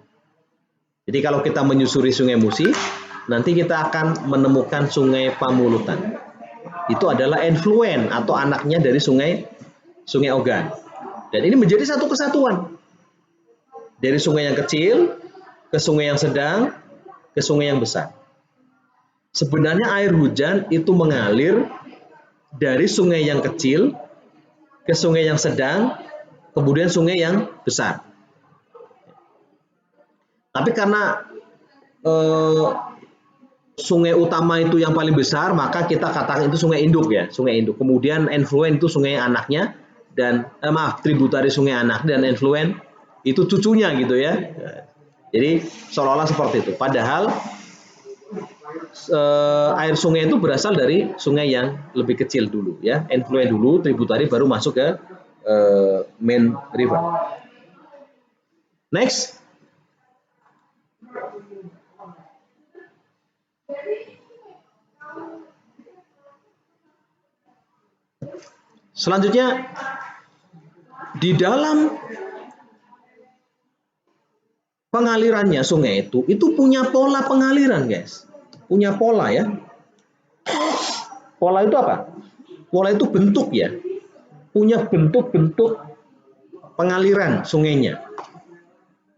jadi kalau kita menyusuri Sungai Musi, nanti kita akan menemukan Sungai Pamulutan. Itu adalah enfluent atau anaknya dari Sungai Ogan. Dan ini menjadi satu kesatuan. Dari sungai yang kecil ke sungai yang sedang ke sungai yang besar. Sebenarnya air hujan itu mengalir dari sungai yang kecil ke sungai yang sedang, kemudian sungai yang besar. Tapi karena sungai utama itu yang paling besar, maka kita katakan itu sungai induk ya, sungai induk. Kemudian enfluent itu sungai anaknya dan tributari sungai anak, dan enfluent itu cucunya gitu ya. Jadi seolah-olah seperti itu. Padahal air sungai itu berasal dari sungai yang lebih kecil dulu ya, enfluent dulu, tributari baru masuk ke main river. Next. Selanjutnya di dalam pengalirannya sungai itu punya pola pengaliran, guys. Punya pola ya. Pola itu apa? Pola itu bentuk ya. Punya bentuk-bentuk pengaliran sungainya.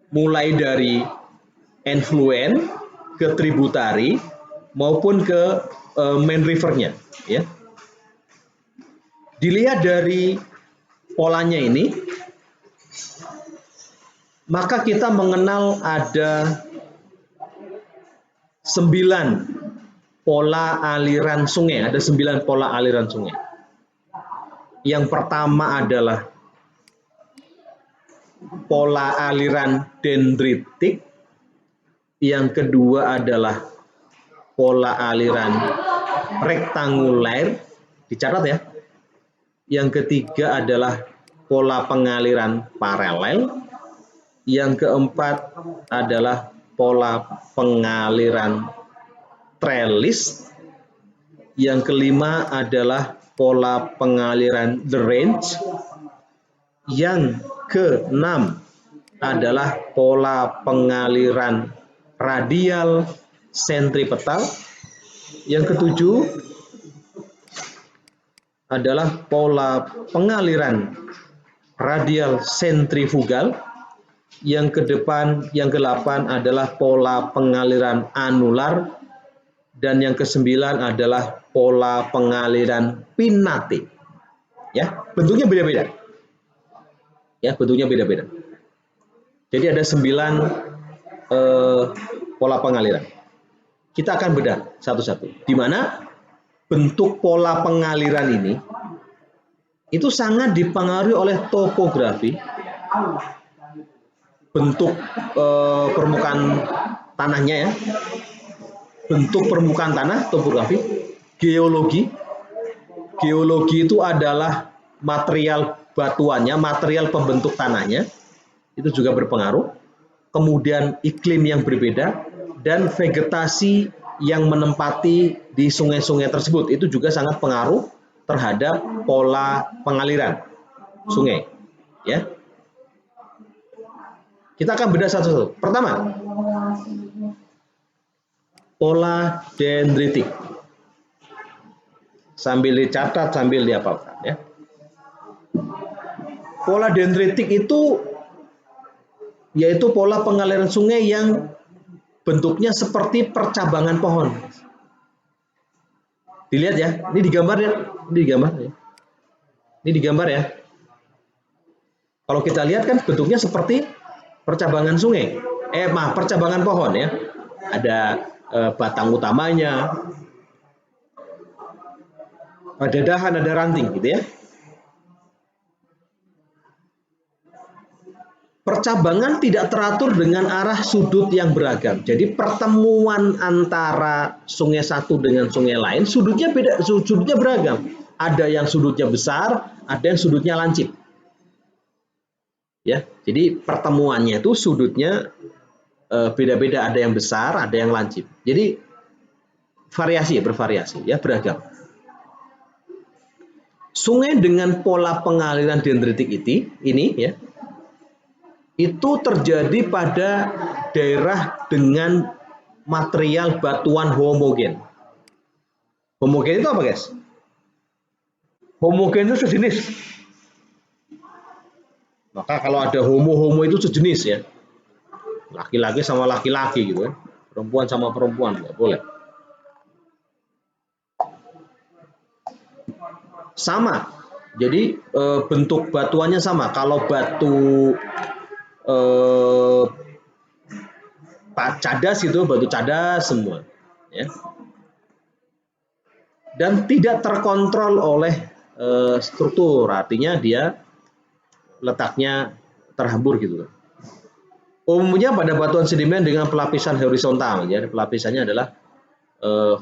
Mulai dari enfluent ke tributari maupun ke main rivernya ya. Dilihat dari polanya ini, maka kita mengenal ada 9 pola aliran sungai. Ada 9 pola aliran sungai. Yang pertama adalah pola aliran dendritik. Yang kedua adalah pola aliran rektanguler. Dicatat ya. Yang ketiga adalah pola pengaliran paralel. Yang keempat adalah pola pengaliran trellis. Yang kelima adalah pola pengaliran drainage. Yang keenam adalah pola pengaliran radial sentripetal. Yang ketujuh adalah pola pengaliran radial sentrifugal. Yang yang ke-8 adalah pola pengaliran anular, dan yang ke-9 adalah pola pengaliran pinnate. Ya, bentuknya beda-beda. Ya, bentuknya beda-beda. Jadi ada 9 pola pengaliran. Kita akan bedah satu-satu. Di mana bentuk pola pengaliran ini itu sangat dipengaruhi oleh topografi, bentuk permukaan tanahnya ya, bentuk permukaan tanah, topografi, geologi. Geologi itu adalah material batuannya, material pembentuk tanahnya, itu juga berpengaruh. Kemudian iklim yang berbeda dan vegetasi yang menempati di sungai-sungai tersebut itu juga sangat pengaruh terhadap pola pengaliran sungai. Ya, kita akan bedah satu-satu. Pertama, pola dendritik. Sambil dicatat, sambil dihafalkan ya. Pola dendritik itu yaitu pola pengaliran sungai yang bentuknya seperti percabangan pohon. Dilihat ya, ini digambar ya, ini digambar ya. Ini digambar ya. Kalau kita lihat kan bentuknya seperti percabangan sungai. Percabangan pohon ya. Ada batang utamanya, ada dahan, ada ranting gitu ya. Percabangan tidak teratur dengan arah sudut yang beragam. Jadi pertemuan antara sungai satu dengan sungai lain sudutnya beda, sudutnya beragam. Ada yang sudutnya besar, ada yang sudutnya lancip. Ya, jadi pertemuannya itu sudutnya beda-beda, ada yang besar, ada yang lancip. Jadi bervariasi ya, beragam. Sungai dengan pola pengaliran dendritik ini ya, itu terjadi pada daerah dengan material batuan homogen. Homogen itu apa, guys? Homogen itu sejenis. Maka kalau ada homo itu sejenis ya. Laki-laki sama laki-laki gitu kan. Perempuan sama perempuan, nggak boleh. Sama. Jadi bentuk batuannya sama. Kalau batu cadas itu batu cadas semua ya. Dan tidak terkontrol oleh struktur, artinya dia letaknya terhambur gitu. Umumnya pada batuan sedimen dengan pelapisan horizontal ya, pelapisannya adalah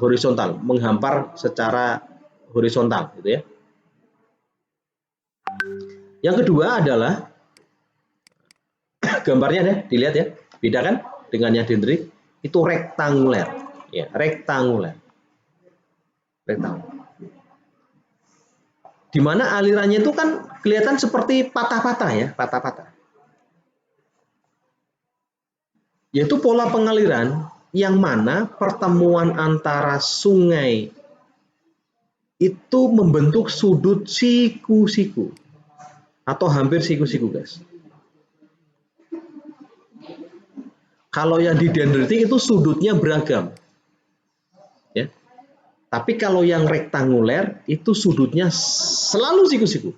horizontal, menghampar secara horizontal gitu ya. Yang kedua adalah gambarnya deh, dilihat ya, beda kan dengan yang dendrit, itu rektanguler ya, rektanguler. Di mana alirannya itu kan kelihatan seperti patah-patah ya, patah-patah. Yaitu pola pengaliran yang mana pertemuan antara sungai itu membentuk sudut siku-siku atau hampir siku-siku, guys. Kalau yang di dendritik itu sudutnya beragam. Ya. Tapi kalau yang rektanguler itu sudutnya selalu siku-siku.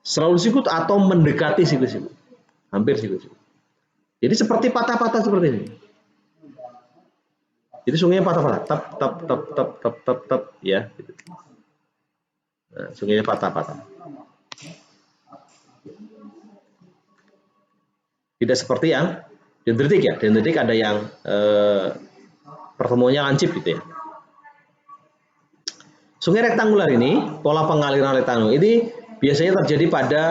Selalu siku atau mendekati siku-siku. Hampir siku-siku. Jadi seperti patah-patah seperti ini. Jadi sungainya patah-patah. Tap ya gitu. Nah, sungainya patah-patah. Tidak seperti yang dendritik ya. Dendritik ada yang pertemuannya lancip gitu ya. Sungai rektangular ini, pola pengaliran rektangular ini biasanya terjadi pada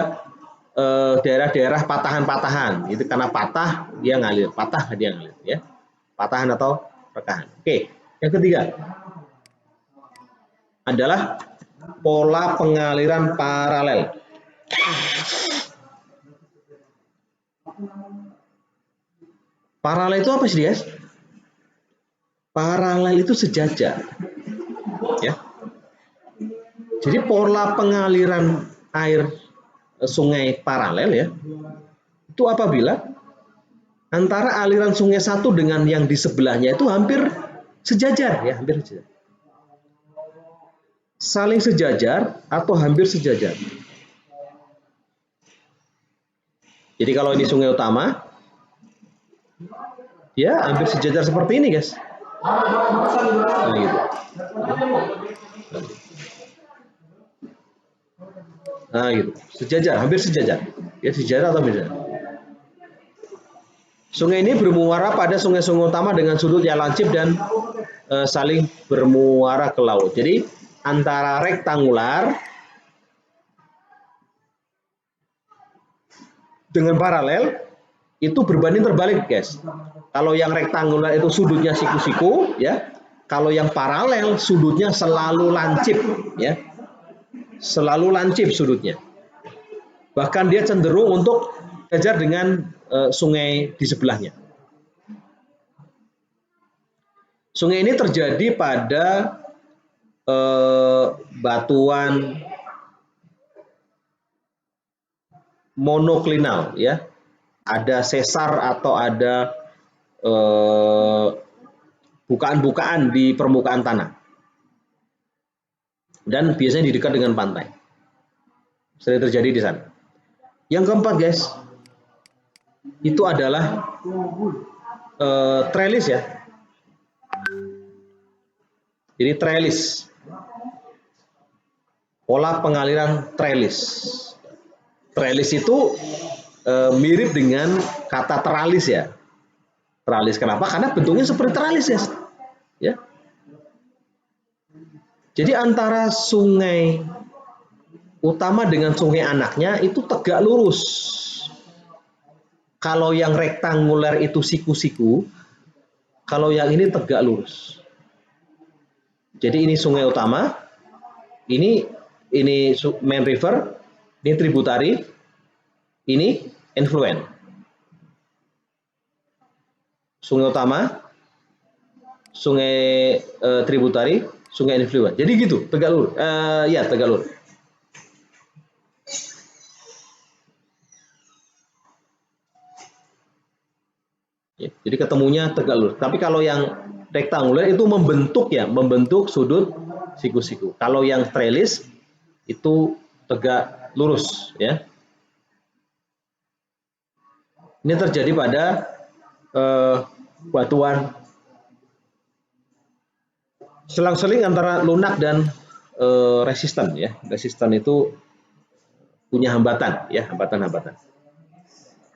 daerah-daerah patahan-patahan. Itu karena patah dia ngalir, patah dia ngalir ya. Patahan atau rekahan. Oke, yang ketiga adalah pola pengaliran paralel. Paralel itu apa sih, guys? Paralel itu sejajar. Ya. Jadi pola pengaliran air sungai paralel ya, Itu apabila antara aliran sungai satu dengan yang di sebelahnya itu hampir sejajar, ya, hampir sejajar. Saling sejajar atau hampir sejajar. Jadi kalau ini sungai utama, ya hampir sejajar seperti ini, guys. Nah, gitu. Nah, gitu. Sejajar, hampir sejajar. Ya, sejajar atau beda. Sungai ini bermuara pada sungai-sungai utama dengan sudut yang lancip dan saling bermuara ke laut. Jadi antara rektangular dengan paralel itu berbanding terbalik, guys. Kalau yang rektangular itu sudutnya siku-siku, ya. Kalau yang paralel sudutnya selalu lancip, ya. Selalu lancip sudutnya. Bahkan dia cenderung untuk sejajar dengan sungai di sebelahnya. Sungai ini terjadi pada batuan monoklinal, ya. Ada sesar atau ada bukaan-bukaan di permukaan tanah. Dan biasanya di dekat dengan pantai. Sering terjadi di sana. Yang keempat, guys, itu adalah trellis, ya. Jadi trellis, pola pengaliran trellis. Trellis itu mirip dengan kata teralis, ya. Teralis kenapa? Karena bentuknya seperti teralis, ya. Jadi antara sungai utama dengan sungai anaknya itu tegak lurus. Kalau yang rektanguler itu siku-siku, kalau yang ini tegak lurus. Jadi ini sungai utama, ini main river, ini tributary, ini influent. Sungai utama, sungai tributary, sungai influent. Jadi gitu, tegak lurus. Ya, tegak lurus. Ya, jadi ketemunya tegak lurus. Tapi kalau yang rektanguler itu membentuk sudut siku-siku. Kalau yang trellis itu tegak lurus, ya. Ini terjadi pada batuan selang-seling antara lunak dan resisten, ya. Resisten itu punya hambatan, ya, hambatan-hambatan.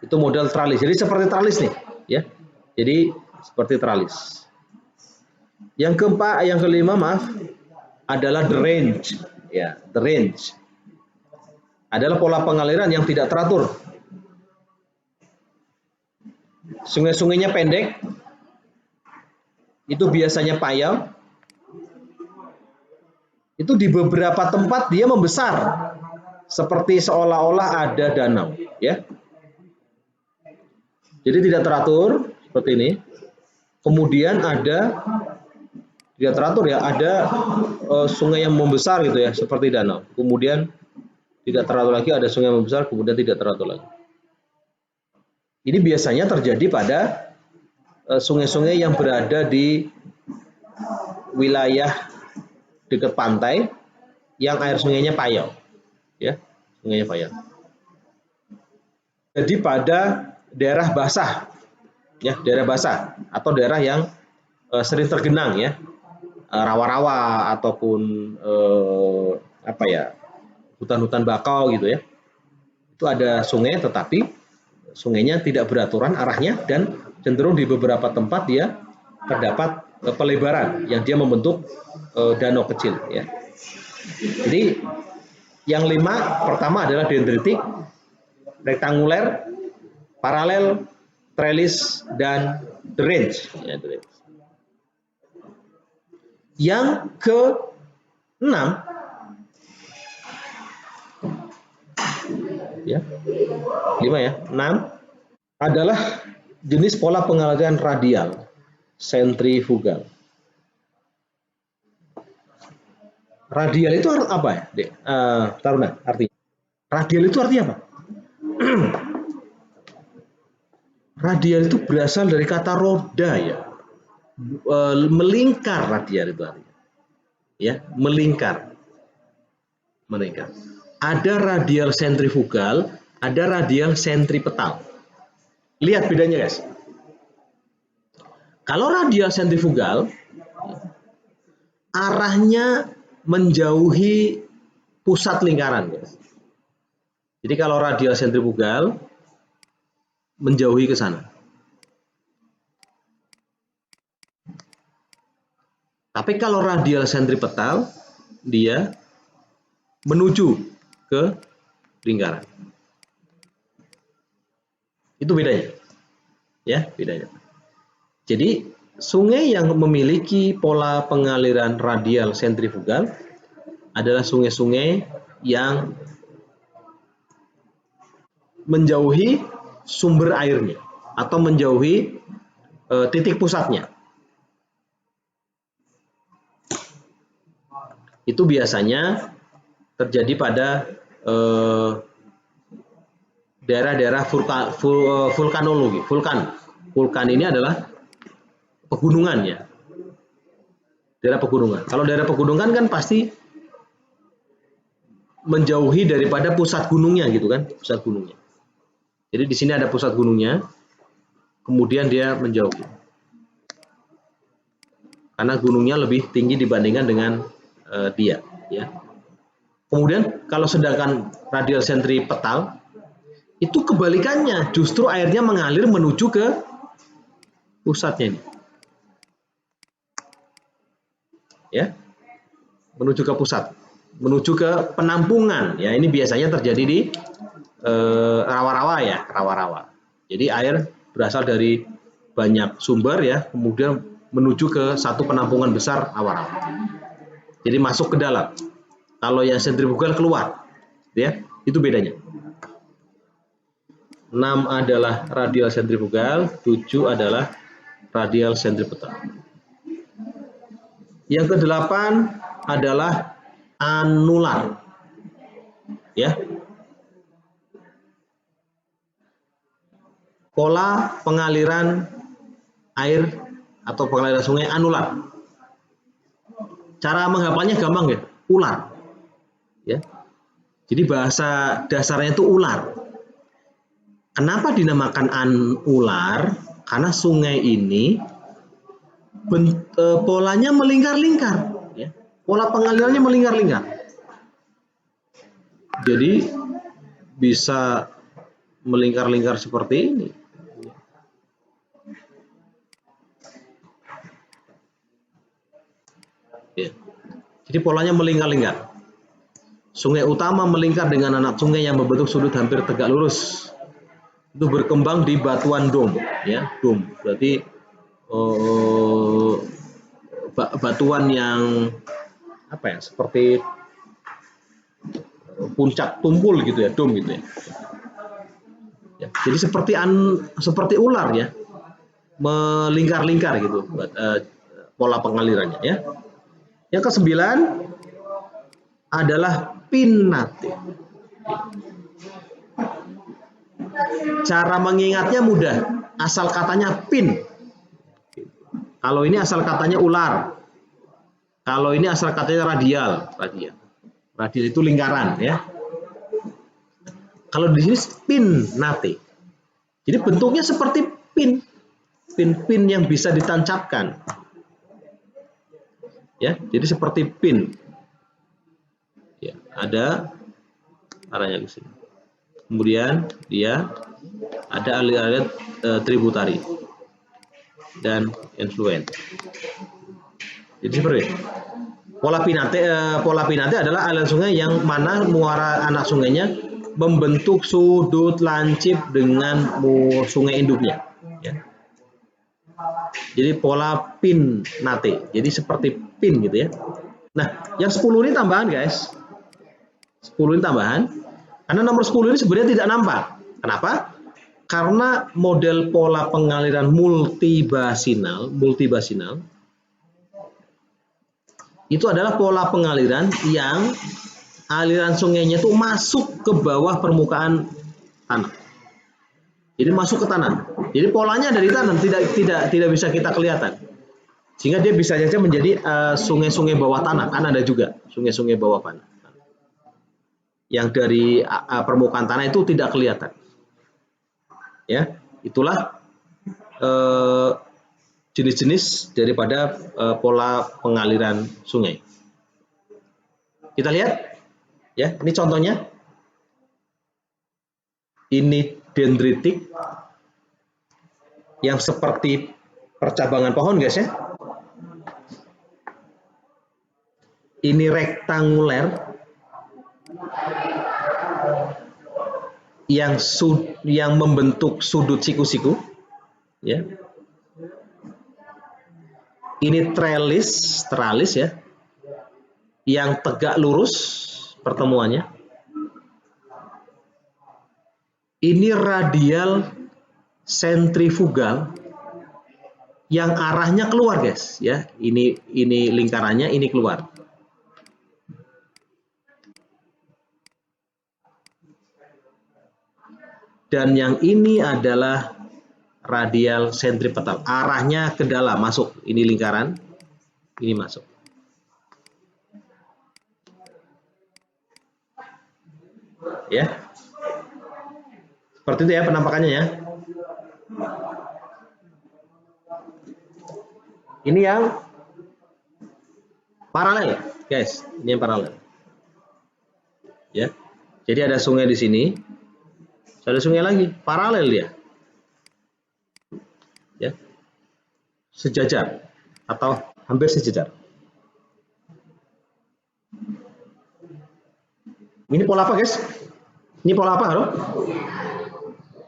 Itu model tralis. Jadi seperti tralis nih, ya. Jadi seperti tralis. Yang kelima, maaf, adalah drainage, ya. Drainage adalah pola pengaliran yang tidak teratur. Sungai-sungainya pendek, itu biasanya payau. Itu di beberapa tempat dia membesar, seperti seolah-olah ada danau, ya. Jadi tidak teratur seperti ini. Kemudian tidak teratur, ya, ada sungai yang membesar gitu, ya, seperti danau. Kemudian tidak teratur lagi, ada sungai yang membesar, kemudian tidak teratur lagi. Ini biasanya terjadi pada sungai-sungai yang berada di wilayah dekat pantai yang air sungainya payau, ya, sungainya payau. Jadi pada daerah basah, ya, daerah basah atau daerah yang sering tergenang, ya, rawa-rawa ataupun hutan-hutan bakau gitu, ya. Itu ada sungai tetapi sungainya tidak beraturan arahnya dan cenderung di beberapa tempat dia terdapat pelebaran yang dia membentuk danau kecil, ya. Jadi yang 5 pertama adalah dendritik, rektanguler, paralel, trellis, dan drainage, ya, drainage. Yang ke-6, ya, 5 ya, 6 adalah jenis pola pengaliran radial sentrifugal. Radial itu apa, ya, Dek? Taruna, artinya. Radial itu artinya apa? Radial itu berasal dari kata roda ya. Melingkar radial itu artinya. Ya, melingkar. Melingkar. Ada radial sentrifugal, ada radial sentripetal. Lihat bedanya, guys. Kalau radial sentrifugal arahnya menjauhi pusat lingkaran, guys. Jadi kalau radial sentrifugal menjauhi ke sana. Tapi kalau radial sentripetal dia menuju ke lingkaran. Itu bedanya. Ya, bedanya. Jadi sungai yang memiliki pola pengaliran radial sentrifugal adalah sungai-sungai yang menjauhi sumber airnya atau menjauhi titik pusatnya. Itu biasanya terjadi pada daerah-daerah vulkanologi. Vulkan ini adalah pegunungan ya. Daerah pegunungan. Kalau daerah pegunungan kan pasti menjauhi daripada pusat gunungnya gitu kan, pusat gunungnya. Jadi di sini ada pusat gunungnya, kemudian dia menjauh. Karena gunungnya lebih tinggi dibandingkan dengan dia ya. Kemudian kalau sedangkan radial sentripetal itu kebalikannya, justru airnya mengalir menuju ke pusatnya ini. Ya. Menuju ke pusat, menuju ke penampungan. Ya, ini biasanya terjadi di rawa-rawa ya, rawa-rawa. Jadi air berasal dari banyak sumber ya, kemudian menuju ke satu penampungan besar rawa-rawa. Jadi masuk ke dalam. Kalau yang sentrifugal keluar, ya, itu bedanya. 6 adalah radial sentrifugal, 7 adalah radial sentripetal. Yang ke-8 adalah anular. Ya. Pola pengaliran air atau pengaliran sungai anular. Cara menghafalnya gampang ya, ular. Ya. Jadi bahasa dasarnya itu ular. Kenapa dinamakan ular? Karena sungai ini polanya melingkar-lingkar. Ya. Pola pengalirannya melingkar-lingkar. Jadi bisa melingkar-lingkar seperti ini. Ya. Jadi polanya melingkar-lingkar. Sungai utama melingkar dengan anak sungai yang membentuk sudut hampir tegak lurus. Itu berkembang di batuan dom, ya, dom. Berarti batuan yang apa ya? Seperti puncak tumpul gitu ya, dom gitu ya. Ya, jadi seperti ular ya, melingkar-lingkar gitu pola pengalirannya ya. Yang ke-9 adalah pinnate. Cara mengingatnya mudah, asal katanya pin. Kalau ini asal katanya ular. Kalau ini asal katanya radial. Radial itu lingkaran ya. Kalau di sini pinnate. Jadi bentuknya seperti pin. Pin yang bisa ditancapkan. Ya, jadi seperti pin. Ya, ada arahnya ke sini. Kemudian dia ada aliran tributari dan influent. Jadi seperti ini. Pola pinate adalah aliran sungai yang mana muara anak sungainya membentuk sudut lancip dengan sungai induknya. Ya. Jadi pola pinnate. Jadi seperti pin gitu ya. Nah, yang 10 ini tambahan guys. 10 ini tambahan. Karena nomor 10 ini sebenarnya tidak nampak. Kenapa? Karena model pola pengaliran multibasinal itu adalah pola pengaliran yang aliran sungainya itu masuk ke bawah permukaan tanah. Jadi masuk ke tanah. Jadi polanya dari tanah, tidak bisa kita kelihatan. Sehingga dia bisa saja menjadi sungai-sungai bawah tanah. Kan ada juga sungai-sungai bawah tanah. Yang dari permukaan tanah itu tidak kelihatan. Ya, itulah jenis-jenis daripada pola pengaliran sungai. Kita lihat, ya, ini contohnya. Ini dendritik yang seperti percabangan pohon, guys, ya. Ini rektanguler yang membentuk sudut siku-siku, ya. Ini teralis ya, yang tegak lurus pertemuannya. Ini radial sentrifugal yang arahnya keluar, guys, ya. Ini lingkarannya, ini keluar. Dan yang ini adalah radial sentripetal, arahnya ke dalam, masuk. Ini lingkaran, ini masuk. Ya, seperti itu ya penampakannya, ya. Ini yang paralel, guys. Ini yang paralel. Ya, jadi ada sungai di sini, ada sungai lagi, paralel dia. Ya, sejajar atau hampir sejajar. Ini pola apa, guys? Ini pola apa, halo?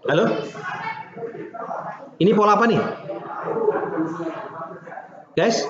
Halo? Ini pola apa nih? Guys?